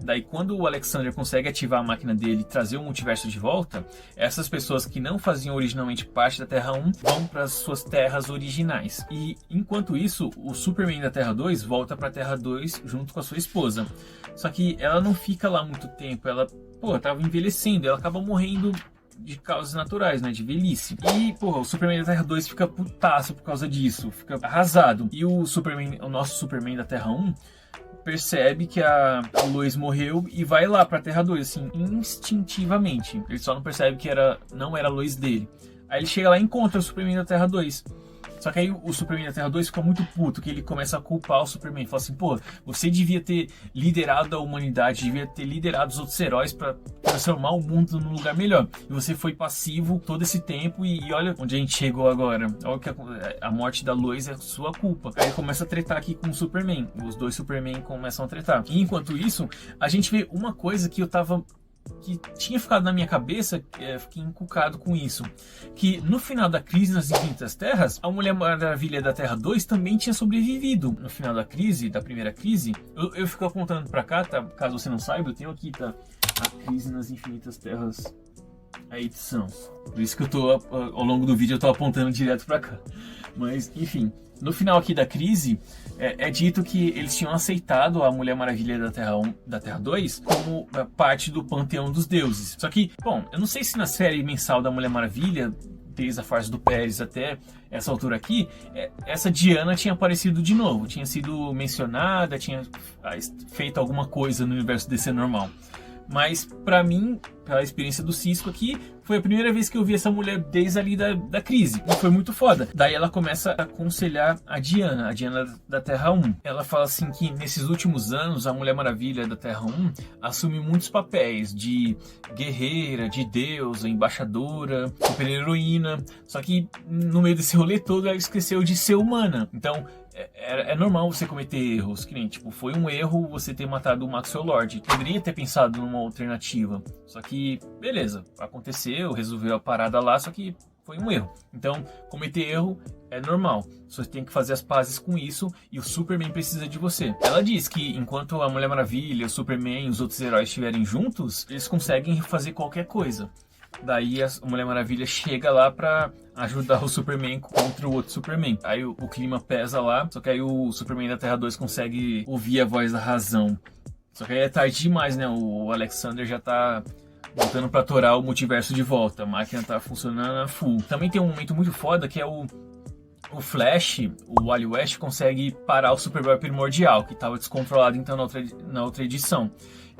Daí, quando o Alexander consegue ativar a máquina dele e trazer o multiverso de volta, essas pessoas que não faziam originalmente parte da Terra 1 vão para as suas terras originais. E, enquanto isso, o Superman da Terra 2 volta para a Terra 2 junto com a sua esposa. Só que ela não fica lá muito tempo, ela, tava envelhecendo, ela acaba morrendo de causas naturais, né, de velhice. E, o Superman da Terra 2 fica putaço por causa disso, fica arrasado. E o nosso Superman da Terra 1 percebe que a Lois morreu e vai lá pra Terra 2, assim, instintivamente. Ele só não percebe que não era a Lois dele. Aí ele chega lá e encontra o Superman da Terra 2. Só que aí o Superman da Terra 2 fica muito puto, que ele começa a culpar o Superman. Fala assim, você devia ter liderado a humanidade, devia ter liderado os outros heróis pra transformar o mundo num lugar melhor. E você foi passivo todo esse tempo e olha onde a gente chegou agora. Olha que a morte da Lois é sua culpa. Aí ele começa a tretar aqui com o Superman. Os dois Superman começam a tretar. E enquanto isso, a gente vê uma coisa que que tinha ficado na minha cabeça, fiquei encucado com isso, que no final da Crise nas Infinitas Terras, a Mulher Maravilha da Terra 2 também tinha sobrevivido. No final da primeira crise, eu fico apontando pra cá, tá? Caso você não saiba, eu tenho aqui, tá? A Crise nas Infinitas Terras, a edição. Por isso que ao longo do vídeo eu tô apontando direto pra cá. Mas, enfim, no final aqui da crise, é dito que eles tinham aceitado a Mulher Maravilha da Terra 2 como parte do panteão dos deuses. Só que, eu não sei se na série mensal da Mulher Maravilha, desde a farsa do Pérez até essa altura aqui, essa Diana tinha aparecido de novo, tinha sido mencionada, tinha feito alguma coisa no universo DC normal. Mas, pra mim, pela experiência do Cisco aqui, foi a primeira vez que eu vi essa mulher desde ali da crise. E foi muito foda. Daí ela começa a aconselhar a Diana da Terra 1. Ela fala assim que nesses últimos anos, a Mulher Maravilha da Terra 1 assume muitos papéis de guerreira, de deusa, embaixadora, super-heroína. Só que no meio desse rolê todo, ela esqueceu de ser humana. Então, é normal você cometer erros, que nem, foi um erro você ter matado o Maxwell Lord. Poderia ter pensado numa alternativa. Só que, beleza, aconteceu, resolveu a parada lá, só que foi um erro. Então, cometer erro é normal. Você tem que fazer as pazes com isso e o Superman precisa de você. Ela diz que enquanto a Mulher Maravilha, o Superman e os outros heróis estiverem juntos, eles conseguem fazer qualquer coisa. Daí a Mulher Maravilha chega lá pra ajudar o Superman contra o outro Superman. Aí o clima pesa lá, só que aí o Superman da Terra 2 consegue ouvir a voz da razão. Só que aí é tarde demais, né? O Alexander já tá voltando pra torar o multiverso de volta. A máquina tá funcionando a full. Também tem um momento muito foda que é o Flash, o Wally West, consegue parar o Superboy Primordial, que estava descontrolado então na outra edição.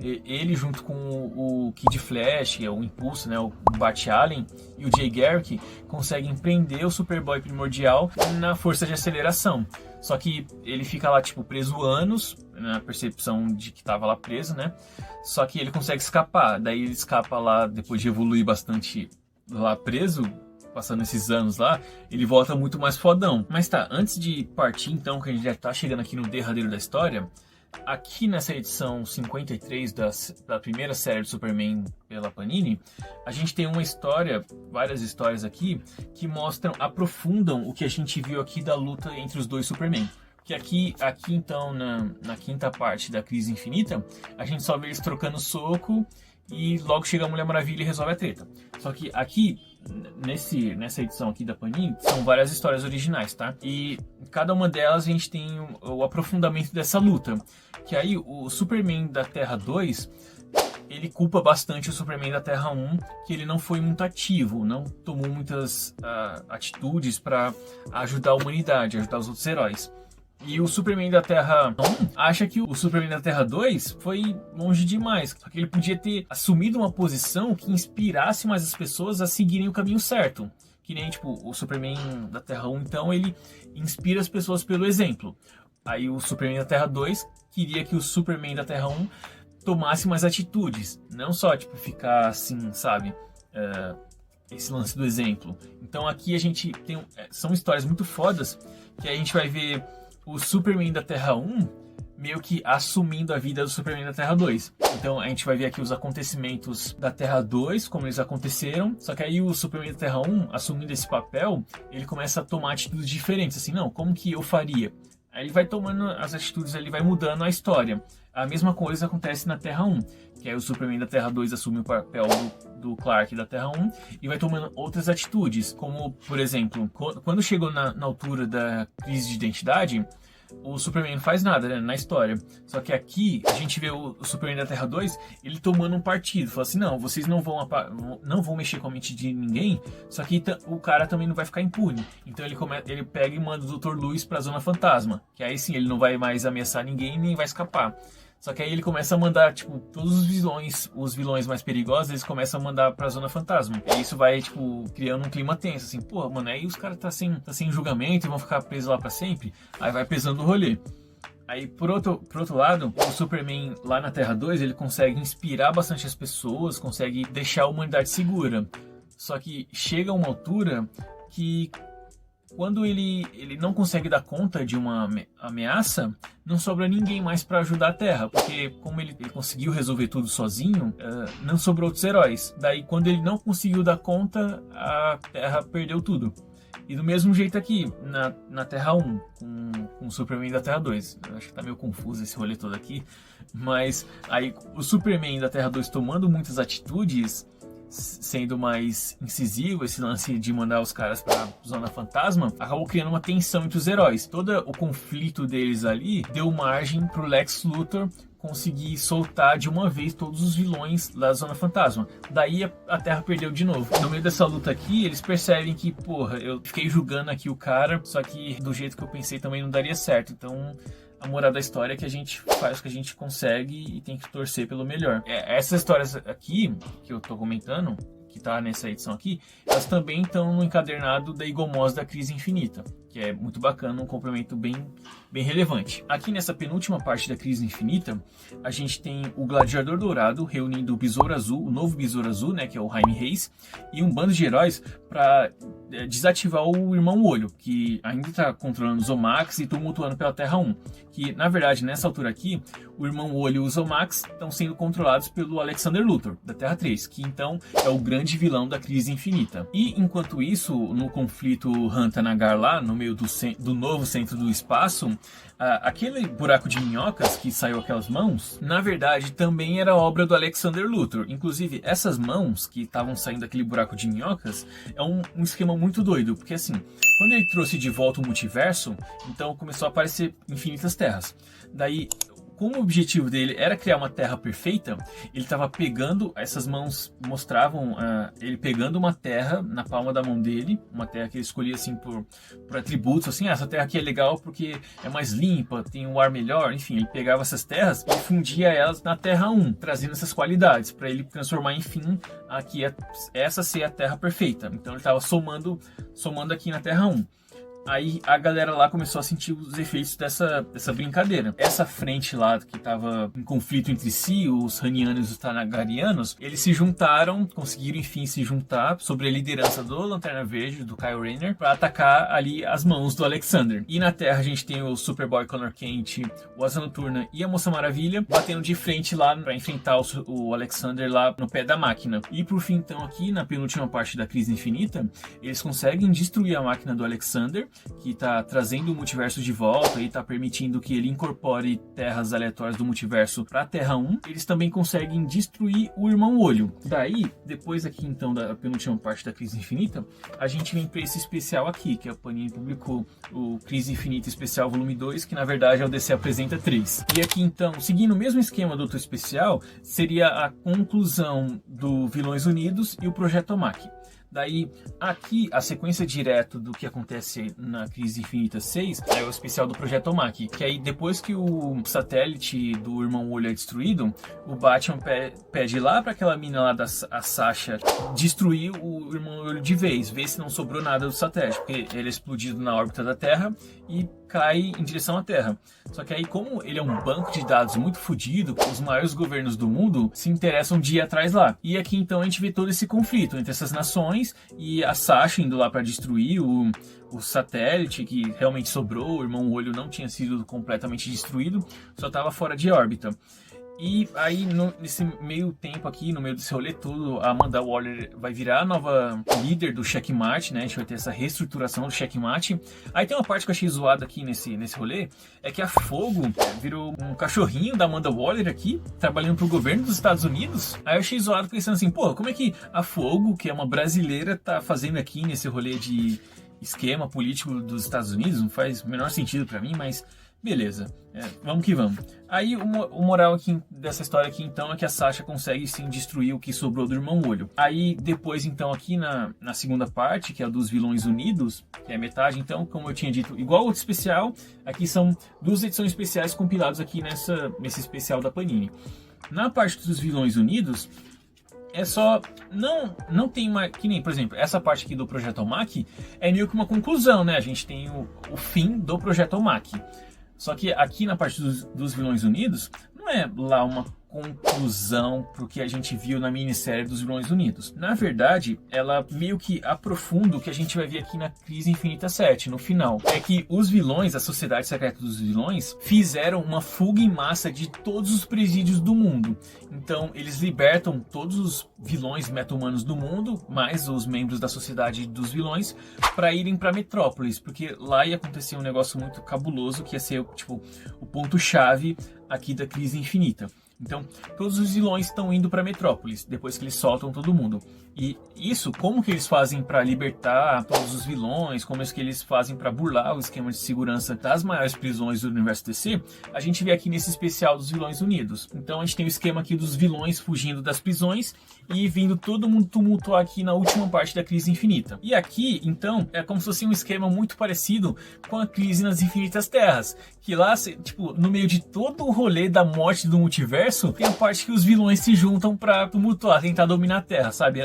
Ele, junto com o Kid Flash, que é o Impulso, né, o Bart Allen, e o Jay Garrick, conseguem prender o Superboy Primordial na força de aceleração. Só que ele fica lá, preso anos, na percepção de que estava lá preso, né? Só que ele consegue escapar. Daí ele escapa lá, depois de evoluir bastante lá preso, passando esses anos lá, ele volta muito mais fodão. Mas tá, antes de partir então, que a gente já tá chegando aqui no derradeiro da história, aqui nessa edição 53 da primeira série de Superman pela Panini, a gente tem uma história, várias histórias aqui, que mostram, aprofundam o que a gente viu aqui da luta entre os dois Superman. Que aqui então, na quinta parte da Crise Infinita, a gente só vê eles trocando soco e logo chega a Mulher Maravilha e resolve a treta. Só que aqui, nessa edição aqui da Panini, são várias histórias originais, tá? E cada uma delas a gente tem o aprofundamento dessa luta. Que aí o Superman da Terra 2, ele culpa bastante o Superman da Terra 1, que ele não foi muito ativo, não tomou muitas atitudes para ajudar a humanidade, ajudar os outros heróis. E o Superman da Terra 1 acha que o Superman da Terra 2 foi longe demais. Só que ele podia ter assumido uma posição que inspirasse mais as pessoas a seguirem o caminho certo. Que nem, tipo, o Superman da Terra 1, então, ele inspira as pessoas pelo exemplo. Aí o Superman da Terra 2 queria que o Superman da Terra 1 tomasse mais atitudes. Não só, tipo, ficar assim, sabe? Esse lance do exemplo. Então aqui a gente tem... são histórias muito fodas que a gente vai ver o Superman da Terra 1 meio que assumindo a vida do Superman da Terra 2. Então a gente vai ver aqui os acontecimentos da Terra 2, como eles aconteceram, só que aí o Superman da Terra 1, assumindo esse papel, ele começa a tomar atitudes diferentes, assim, não, como que eu faria? Aí ele vai tomando as atitudes, ele vai mudando a história. A mesma coisa acontece na Terra 1, que aí o Superman da Terra 2 assume o papel do Clark da Terra 1 e vai tomando outras atitudes, como, por exemplo, quando chegou na altura da crise de identidade, o Superman não faz nada, né, na história. Só que aqui a gente vê o Superman da Terra 2, ele tomando um partido. Fala assim, não, vocês não vão mexer com a mente de ninguém, só que o cara também não vai ficar impune. Então ele pega e manda o Dr. Lewis pra Zona Fantasma, que aí sim, ele não vai mais ameaçar ninguém nem vai escapar. Só que aí ele começa a mandar, tipo, todos os vilões mais perigosos, eles começam a mandar pra Zona Fantasma. E isso vai, tipo, criando um clima tenso, assim, pô, mano, aí os caras tá sem julgamento e vão ficar presos lá pra sempre. Aí vai pesando o rolê. Aí, por outro lado, o Superman lá na Terra 2, ele consegue inspirar bastante as pessoas, consegue deixar a humanidade segura. Só que chega a uma altura que... quando ele não consegue dar conta de uma ameaça, não sobra ninguém mais para ajudar a Terra, porque como ele conseguiu resolver tudo sozinho, não sobrou outros heróis. Daí, quando ele não conseguiu dar conta, a Terra perdeu tudo. E do mesmo jeito aqui, na Terra 1, com o Superman da Terra 2. Eu acho que tá meio confuso esse rolê todo aqui, mas aí o Superman da Terra 2 tomando muitas atitudes, sendo mais incisivo, esse lance de mandar os caras pra Zona Fantasma, acabou criando uma tensão entre os heróis. Todo o conflito deles ali deu margem pro Lex Luthor conseguir soltar de uma vez todos os vilões da Zona Fantasma. Daí a Terra perdeu de novo. No meio dessa luta aqui, eles percebem que, porra, eu fiquei julgando aqui o cara, só que do jeito que eu pensei também não daria certo. Então... a moral da história é que a gente faz o que a gente consegue e tem que torcer pelo melhor. Essas histórias aqui, que eu tô comentando, que tá nessa edição aqui, elas também estão no encadernado da Eagle Moss da Crise Infinita, que é muito bacana, um complemento bem relevante. Aqui nessa penúltima parte da Crise Infinita, a gente tem o Gladiador Dourado reunindo o Besouro Azul, o novo Besouro Azul, né, que é o Jaime Reis, e um bando de heróis para desativar o Irmão Olho, que ainda está controlando o Zomax e tumultuando pela Terra 1. Que, na verdade, nessa altura aqui, o Irmão Olho e o Zomax estão sendo controlados pelo Alexander Luthor, da Terra 3, que então é o grande vilão da Crise Infinita. E, enquanto isso, no conflito Hantanagar lá, no meio do novo centro do espaço, aquele buraco de minhocas que saiu aquelas mãos, na verdade, também era obra do Alexander Luthor. Inclusive, essas mãos que estavam saindo daquele buraco de minhocas é um esquema muito doido, porque assim, quando ele trouxe de volta o multiverso, então começou a aparecer infinitas terras. Daí, como o objetivo dele era criar uma terra perfeita, ele estava pegando, essas mãos mostravam ele pegando uma terra na palma da mão dele, uma terra que ele escolhia assim por atributos, assim, essa terra aqui é legal porque é mais limpa, tem um ar melhor, enfim, ele pegava essas terras e fundia elas na Terra 1, trazendo essas qualidades, para ele transformar, enfim, aqui essa ser a terra perfeita. Então ele estava somando aqui na Terra 1. Aí a galera lá começou a sentir os efeitos dessa brincadeira. Essa frente lá que estava em conflito entre si, os Ranianos e os Targaryens, eles se juntaram, conseguiram enfim se juntar sob a liderança do Lanterna Verde, do Kyle Rayner, para atacar ali as mãos do Alexander. E na Terra a gente tem o Superboy Connor Kent, o Asa Noturna e a Moça Maravilha batendo de frente lá para enfrentar o Alexander lá no pé da máquina. E por fim, então, aqui na penúltima parte da Crise Infinita, eles conseguem destruir a máquina do Alexander, que está trazendo o multiverso de volta e está permitindo que ele incorpore terras aleatórias do multiverso para a Terra 1. Eles também conseguem destruir o Irmão Olho. Daí, depois aqui então da penúltima parte da Crise Infinita, a gente vem para esse especial aqui, que a Panini publicou, o Crise Infinita Especial Volume 2, que na verdade é o DC Apresenta 3. E aqui então, seguindo o mesmo esquema do outro especial, seria a conclusão do Vilões Unidos e o Projeto Omake. Daí, aqui, a sequência direta do que acontece na Crise Infinita 6 é o especial do Projeto Omake, que aí depois que o satélite do Irmão Olho é destruído, o Batman pede lá para aquela mina lá, a Sasha, destruir o Irmão Olho de vez, ver se não sobrou nada do satélite, porque ele é explodido na órbita da Terra e cai em direção à Terra. Só que aí, como ele é um banco de dados muito fodido, os maiores governos do mundo se interessam de ir atrás lá. E aqui então a gente vê todo esse conflito entre essas nações e a Sasha indo lá para destruir o satélite que realmente sobrou. O Irmão Olho não tinha sido completamente destruído, só estava fora de órbita. E aí, nesse meio tempo aqui, no meio desse rolê todo, a Amanda Waller vai virar a nova líder do Checkmate, né? A gente vai ter essa reestruturação do Checkmate. Aí tem uma parte que eu achei zoada aqui nesse rolê, é que a Fogo virou um cachorrinho da Amanda Waller aqui, trabalhando pro governo dos Estados Unidos. Aí eu achei zoado pensando assim, pô, como é que a Fogo, que é uma brasileira, tá fazendo aqui nesse rolê de esquema político dos Estados Unidos? Não faz o menor sentido pra mim, mas... beleza, vamos que vamos. Aí o moral aqui dessa história aqui então é que a Sasha consegue sim destruir o que sobrou do Irmão Olho. Aí depois então aqui na segunda parte, que é a dos Vilões Unidos, que é a metade, então como eu tinha dito, igual outro especial, aqui são 2 edições especiais compiladas aqui nesse especial da Panini. Na parte dos Vilões Unidos, é só, não tem uma, que nem, por exemplo, essa parte aqui do Projeto Omake é meio que uma conclusão, né? A gente tem o fim do Projeto Omake. Só que aqui na parte dos Vilões Unidos, não é lá uma conclusão pro que a gente viu na minissérie dos Vilões Unidos. Na verdade, ela meio que aprofunda o que a gente vai ver aqui na Crise Infinita 7, no final. É que os vilões, a Sociedade Secreta dos Vilões, fizeram uma fuga em massa de todos os presídios do mundo. Então, eles libertam todos os vilões meta-humanos do mundo, mais os membros da Sociedade dos Vilões, para irem para Metrópolis, porque lá ia acontecer um negócio muito cabuloso, que ia ser, tipo, o ponto-chave aqui da Crise Infinita. Então, todos os vilões estão indo para Metrópolis, depois que eles soltam todo mundo. E isso, como que eles fazem para libertar todos os vilões, como é que eles fazem para burlar o esquema de segurança das maiores prisões do universo DC, a gente vê aqui nesse especial dos Vilões Unidos. Então a gente tem o esquema aqui dos vilões fugindo das prisões e vindo todo mundo tumultuar aqui na última parte da Crise Infinita. E aqui, então, é como se fosse um esquema muito parecido com a Crise nas Infinitas Terras, que lá, tipo, no meio de todo o rolê da morte do multiverso, tem a parte que os vilões se juntam pra tumultuar, tentar dominar a Terra, sabe?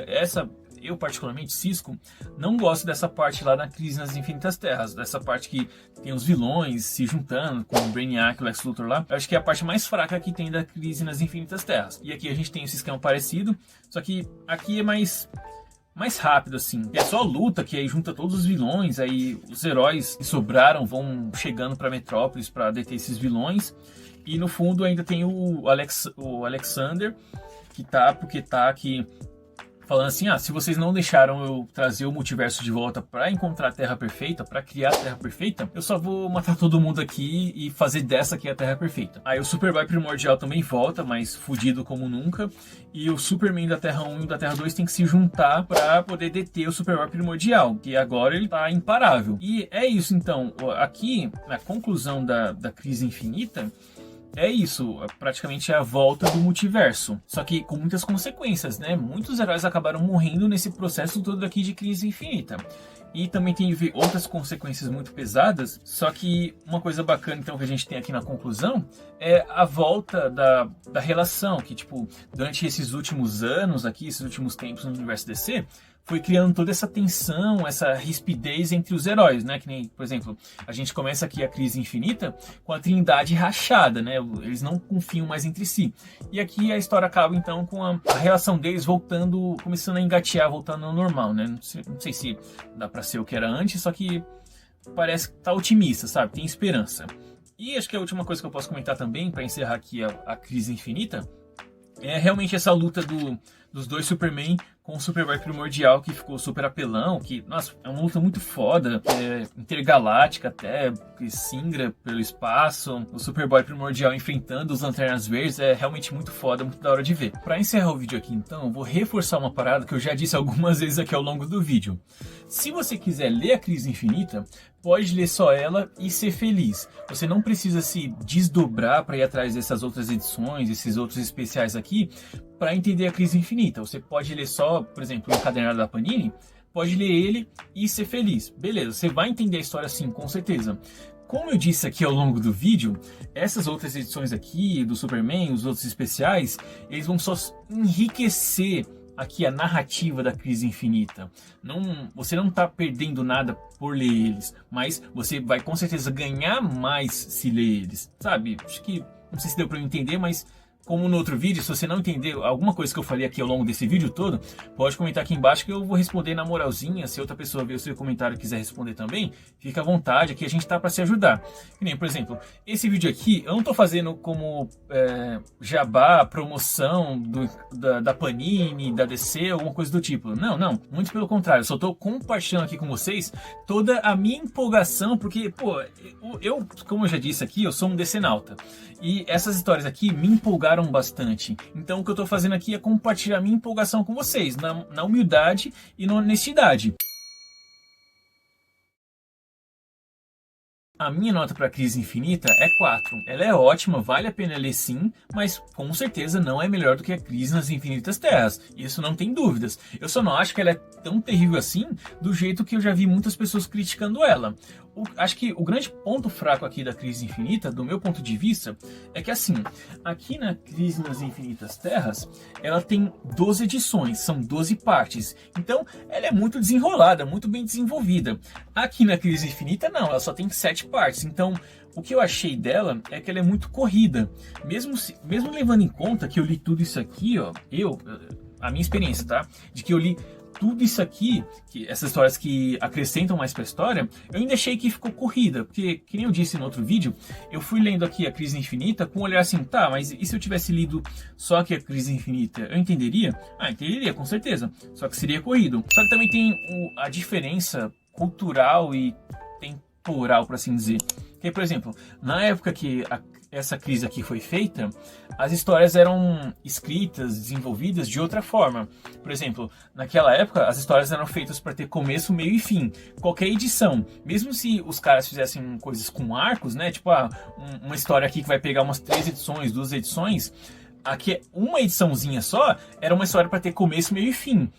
Eu particularmente, Cisco, não gosto dessa parte lá na Crise nas Infinitas Terras, dessa parte que tem os vilões se juntando com o Brainiac e o Lex Luthor lá. Eu acho que é a parte mais fraca que tem da Crise nas Infinitas Terras. E aqui a gente tem esse esquema parecido, só que aqui é mais rápido, assim. É só luta, que aí junta todos os vilões, aí os heróis que sobraram vão chegando pra Metrópolis pra deter esses vilões. E no fundo ainda tem o Alexander, que tá aqui falando assim, se vocês não deixaram eu trazer o multiverso de volta pra encontrar a Terra Perfeita, pra criar a Terra Perfeita, eu só vou matar todo mundo aqui e fazer dessa aqui a Terra Perfeita. Aí o Superboy Primordial também volta, mas fudido como nunca, e o Superman da Terra 1 e da Terra 2 tem que se juntar pra poder deter o Superboy Primordial, que agora ele tá imparável. E é isso então, aqui, na conclusão da Crise Infinita, é isso, praticamente é a volta do multiverso. Só que com muitas consequências, né? Muitos heróis acabaram morrendo nesse processo todo aqui de Crise Infinita. e também tem outras consequências muito pesadas. Só que uma coisa bacana então que a gente tem aqui na conclusão é a volta da relação, que tipo, durante esses últimos anos aqui, esses últimos tempos no universo DC, foi criando toda essa tensão, essa rispidez entre os heróis, né? Que nem, por exemplo, a gente começa aqui a Crise Infinita com a Trindade rachada, né? Eles não confiam mais entre si. E aqui a história acaba então com a relação deles voltando, começando a engatear, voltando ao normal, né? Não sei se dá pra ser o que era antes, só que parece que tá otimista, sabe? Tem esperança. E acho que a última coisa que eu posso comentar também, para encerrar aqui a Crise Infinita, é realmente essa luta dos dois Superman com o Superboy Primordial, que ficou super apelão, que, nossa, é uma luta muito foda, intergaláctica até, que singra pelo espaço, o Superboy Primordial enfrentando os Lanternas Verdes, é realmente muito foda, muito da hora de ver. Pra encerrar o vídeo aqui então, eu vou reforçar uma parada que eu já disse algumas vezes aqui ao longo do vídeo. Se você quiser ler a Crise Infinita, pode ler só ela e ser feliz. Você não precisa se desdobrar para ir atrás dessas outras edições, esses outros especiais aqui, para entender a Crise Infinita. Você pode ler só, por exemplo, o encadernado da Panini, pode ler ele e ser feliz. Beleza, você vai entender a história sim, com certeza. Como eu disse aqui ao longo do vídeo, essas outras edições aqui do Superman, os outros especiais, eles vão só enriquecer aqui a narrativa da Crise Infinita. Você não está perdendo nada por ler eles, mas você vai com certeza ganhar mais se ler eles, sabe? Acho que, não sei se deu para eu entender, mas como no outro vídeo, se você não entendeu alguma coisa que eu falei aqui ao longo desse vídeo todo, pode comentar aqui embaixo que eu vou responder na moralzinha. Se outra pessoa ver o seu comentário e quiser responder também, fica à vontade, aqui a gente tá para se ajudar. Que nem, por exemplo, esse vídeo aqui eu não tô fazendo como jabá, promoção da Panini, da DC, alguma coisa do tipo. Não, muito pelo contrário, eu só tô compartilhando aqui com vocês toda a minha empolgação, porque, pô, como eu já disse aqui, eu sou um decenalta. E essas histórias aqui me empolgaram bastante. Então o que eu estou fazendo aqui é compartilhar minha empolgação com vocês, na humildade e na honestidade. A minha nota para Crise Infinita é 4. Ela é ótima, vale a pena ler sim, mas com certeza não é melhor do que a Crise nas Infinitas Terras. Isso não tem dúvidas. Eu só não acho que ela é tão terrível assim, do jeito que eu já vi muitas pessoas criticando ela. Acho que o grande ponto fraco aqui da Crise Infinita, do meu ponto de vista, é que assim, aqui na Crise nas Infinitas Terras, ela tem 12 edições, são 12 partes. Então, ela é muito desenrolada, muito bem desenvolvida. Aqui na Crise Infinita, não, ela só tem 7 partes. Então, o que eu achei dela é que ela é muito corrida. Mesmo levando em conta que eu li tudo isso aqui, ó, a minha experiência, tá? De que eu li tudo isso aqui, essas histórias que acrescentam mais para a história, eu ainda achei que ficou corrida, porque, que nem eu disse no outro vídeo, eu fui lendo aqui a Crise Infinita com um olhar assim, tá, mas e se eu tivesse lido só aqui a Crise Infinita, eu entenderia? Ah, entenderia, com certeza, só que seria corrido. Só que também tem a diferença cultural e temporal, por assim dizer. Que, por exemplo, na época que essa crise aqui foi feita, as histórias eram escritas, desenvolvidas de outra forma. Por exemplo, naquela época, as histórias eram feitas para ter começo, meio e fim. Qualquer edição, mesmo se os caras fizessem coisas com arcos, né? Tipo, uma história aqui que vai pegar umas 3 edições, 2 edições, aqui uma ediçãozinha só era uma história para ter começo, meio e fim.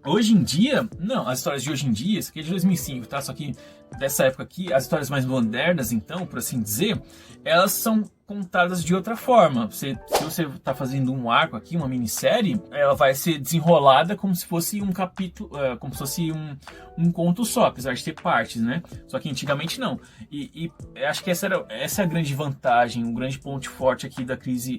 Hoje em dia, não, as histórias de hoje em dia, isso aqui é de 2005, tá? Só que dessa época aqui, as histórias mais modernas, então, por assim dizer, elas são contadas de outra forma. Se você está fazendo um arco aqui, uma minissérie, ela vai ser desenrolada como se fosse um capítulo, como se fosse um conto só, apesar de ter partes, né? Só que antigamente não. E acho que essa é a grande vantagem, um grande ponto forte aqui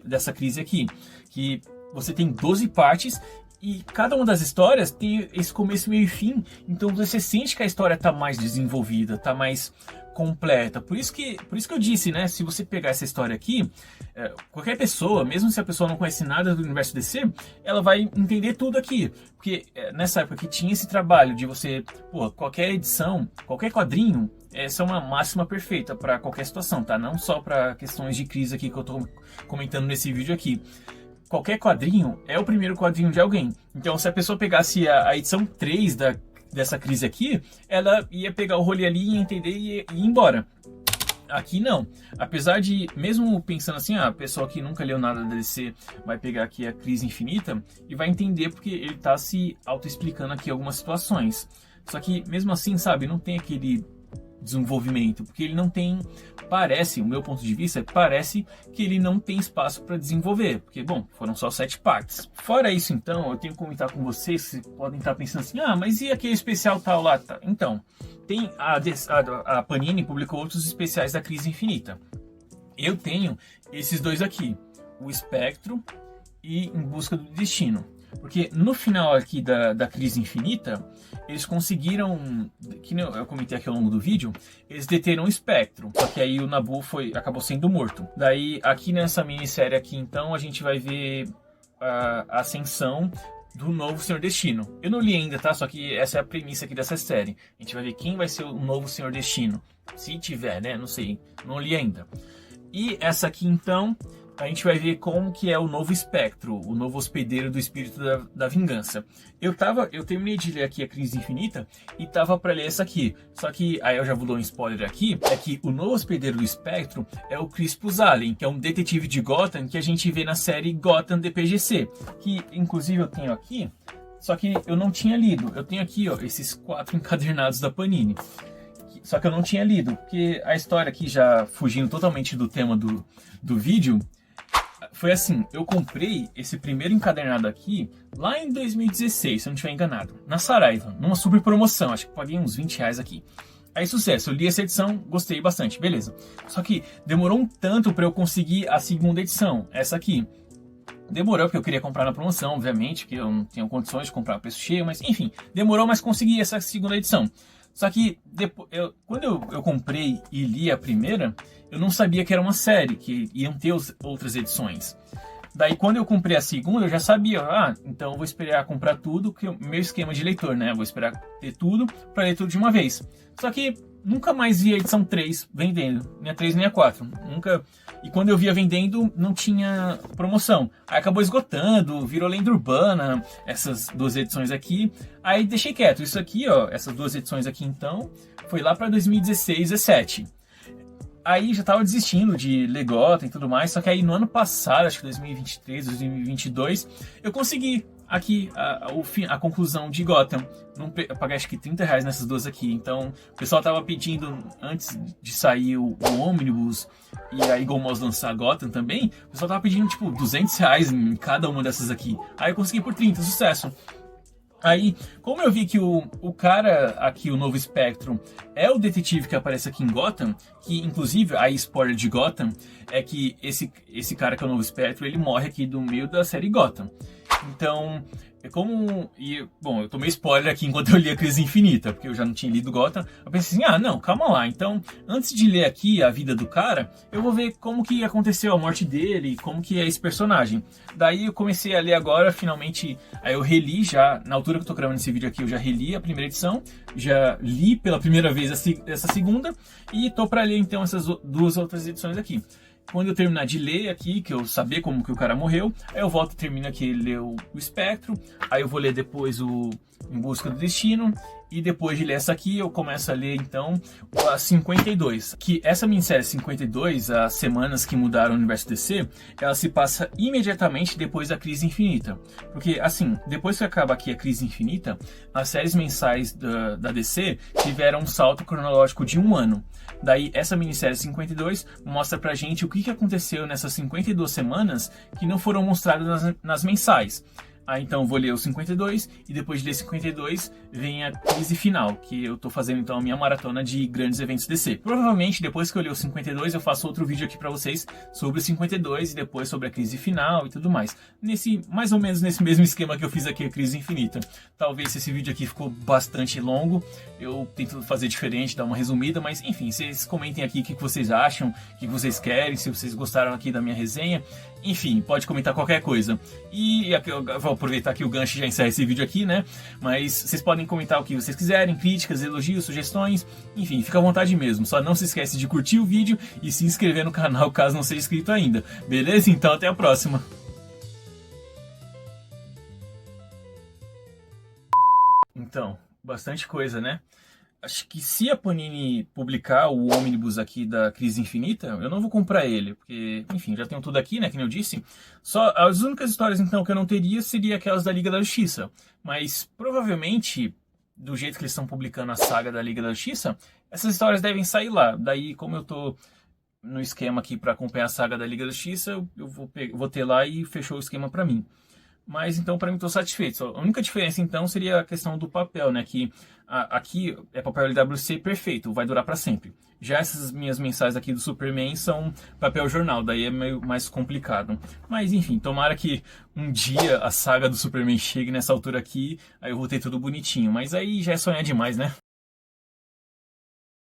dessa crise aqui, que você tem 12 partes. E cada uma das histórias tem esse começo, meio e fim. Então você sente que a história está mais desenvolvida, está mais completa. Por isso que eu disse, né? Se você pegar essa história aqui, qualquer pessoa, mesmo se a pessoa não conhece nada do universo DC, ela vai entender tudo aqui. Porque nessa época que tinha esse trabalho de você, qualquer edição, qualquer quadrinho, essa é uma máxima perfeita para qualquer situação, tá? Não só para questões de crise aqui que eu estou comentando nesse vídeo aqui. Qualquer quadrinho é o primeiro quadrinho de alguém. Então, se a pessoa pegasse a edição 3 dessa crise aqui, ela ia pegar o rolê ali, ia entender e ir embora. Aqui não. Apesar de, mesmo pensando assim, a pessoa que nunca leu nada da DC vai pegar aqui a Crise Infinita e vai entender porque ele está se auto-explicando aqui algumas situações. Só que mesmo assim, sabe, não tem aquele desenvolvimento, porque ele não tem, parece, o meu ponto de vista, parece que ele não tem espaço para desenvolver, porque, bom, foram só 7 partes. Fora isso, então, eu tenho que comentar com vocês, vocês podem estar pensando assim, ah, mas e aquele especial tal lá? Tá? Então, tem a Panini publicou outros especiais da Crise Infinita. Eu tenho esses dois aqui, o Espectro e Em Busca do Destino. Porque no final aqui da Crise Infinita, eles conseguiram, que eu comentei aqui ao longo do vídeo, eles deteram o Espectro, só que aí o Nabu acabou sendo morto. Daí aqui nessa minissérie aqui então a gente vai ver a ascensão do novo Senhor Destino. Eu não li ainda, tá? Só que essa é a premissa aqui dessa série. A gente vai ver quem vai ser o novo Senhor Destino. Se tiver, né? Não sei, não li ainda. E essa aqui então, a gente vai ver como que é o novo Espectro, o novo hospedeiro do espírito da vingança. Eu terminei de ler aqui a Crise Infinita e tava para ler essa aqui. Só que, aí eu já vou dar um spoiler aqui, é que o novo hospedeiro do Espectro é o Crispus Allen, que é um detetive de Gotham que a gente vê na série Gotham DPGC, que inclusive eu tenho aqui, só que eu não tinha lido. Eu tenho aqui, ó, esses 4 encadernados da Panini. Só que eu não tinha lido, porque a história aqui, já fugindo totalmente do tema do vídeo, foi assim, eu comprei esse primeiro encadernado aqui lá em 2016, se eu não estiver enganado, na Saraiva, numa super promoção, acho que paguei uns 20 reais aqui. Aí sucesso, eu li essa edição, gostei bastante, beleza. Só que demorou um tanto para eu conseguir a segunda edição, essa aqui. Demorou porque eu queria comprar na promoção, obviamente, que eu não tenho condições de comprar a preço cheio, mas enfim, demorou, mas consegui essa segunda edição. Só que depois, quando eu comprei e li a primeira, eu não sabia que era uma série, que iam ter outras edições. Daí quando eu comprei a segunda, eu já sabia, então eu vou esperar comprar tudo, que é o meu esquema de leitor, né? Eu vou esperar ter tudo para ler tudo de uma vez. Só que nunca mais vi a edição 3 vendendo, nem a 3 nem a 4. Nunca. E quando eu via vendendo, não tinha promoção. Aí acabou esgotando, virou lenda urbana, essas 2 edições aqui. Aí deixei quieto. Isso aqui, ó, essas 2 edições aqui então, foi lá para 2016, 17. Aí já tava desistindo de ler Gotham e tudo mais, só que aí no ano passado, acho que 2023, 2022, eu consegui aqui a conclusão de Gotham. Eu paguei acho que 30 reais nessas 2 aqui. Então o pessoal tava pedindo, antes de sair o Omnibus e a Eagle Moss lançar Gotham também, o pessoal tava pedindo tipo 200 reais em cada uma dessas aqui. Aí eu consegui por 30, sucesso. Aí, como eu vi que o cara aqui, o novo Espectro, é o detetive que aparece aqui em Gotham, que inclusive, a spoiler de Gotham, é que esse cara que é o novo Espectro, ele morre aqui do meio da série Gotham. Então, bom, eu tomei spoiler aqui enquanto eu li a Crise Infinita, porque eu já não tinha lido Gotham. Eu pensei assim, não, calma lá. Então, antes de ler aqui a vida do cara, eu vou ver como que aconteceu a morte dele, como que é esse personagem. Daí eu comecei a ler agora, finalmente, aí eu reli já, na altura que eu tô gravando esse vídeo aqui, eu já reli a primeira edição, já li pela primeira vez essa segunda, e tô pra ler então essas 2 outras edições aqui. Quando eu terminar de ler aqui, que eu saber como que o cara morreu, aí eu volto e termino aqui ler o Espectro, aí eu vou ler depois o Em Busca do Destino, e depois de ler essa aqui, eu começo a ler então a 52. Que essa minissérie 52, as semanas que mudaram o universo DC, ela se passa imediatamente depois da Crise Infinita. Porque assim, depois que acaba aqui a Crise Infinita, as séries mensais da DC tiveram um salto cronológico de 1 ano. Daí essa minissérie 52 mostra pra gente o que aconteceu nessas 52 semanas que não foram mostradas nas mensais. Aí então eu vou ler o 52 e depois de ler 52 vem a crise final, que eu tô fazendo então a minha maratona de grandes eventos DC. Provavelmente depois que eu ler o 52 eu faço outro vídeo aqui pra vocês sobre o 52 e depois sobre a crise final e tudo mais. Mais ou menos nesse mesmo esquema que eu fiz aqui a Crise Infinita. Talvez esse vídeo aqui ficou bastante longo, eu tento fazer diferente, dar uma resumida, mas enfim, vocês comentem aqui o que vocês acham, o que vocês querem, se vocês gostaram aqui da minha resenha. Enfim, pode comentar qualquer coisa. E eu vou aproveitar que o gancho já encerra esse vídeo aqui, né? Mas vocês podem comentar o que vocês quiserem, críticas, elogios, sugestões. Enfim, fica à vontade mesmo. Só não se esquece de curtir o vídeo e se inscrever no canal caso não seja inscrito ainda. Beleza? Então até a próxima. Então, bastante coisa, né? Acho que se a Panini publicar o Omnibus aqui da Crise Infinita, eu não vou comprar ele, porque, enfim, já tenho tudo aqui, né, que nem eu disse. Só as únicas histórias, então, que eu não teria seria aquelas da Liga da Justiça. Mas, provavelmente, do jeito que eles estão publicando a saga da Liga da Justiça, essas histórias devem sair lá. Daí, como eu tô no esquema aqui para acompanhar a saga da Liga da Justiça, eu vou ter lá e fechou o esquema para mim. Mas então, para mim, estou satisfeito. A única diferença, então, seria a questão do papel, né? Que aqui é papel LWC perfeito, vai durar para sempre. Já essas minhas mensagens aqui do Superman são papel jornal, daí é meio mais complicado. Mas, enfim, tomara que um dia a saga do Superman chegue nessa altura aqui, aí eu vou ter tudo bonitinho. Mas aí já é sonhar demais, né?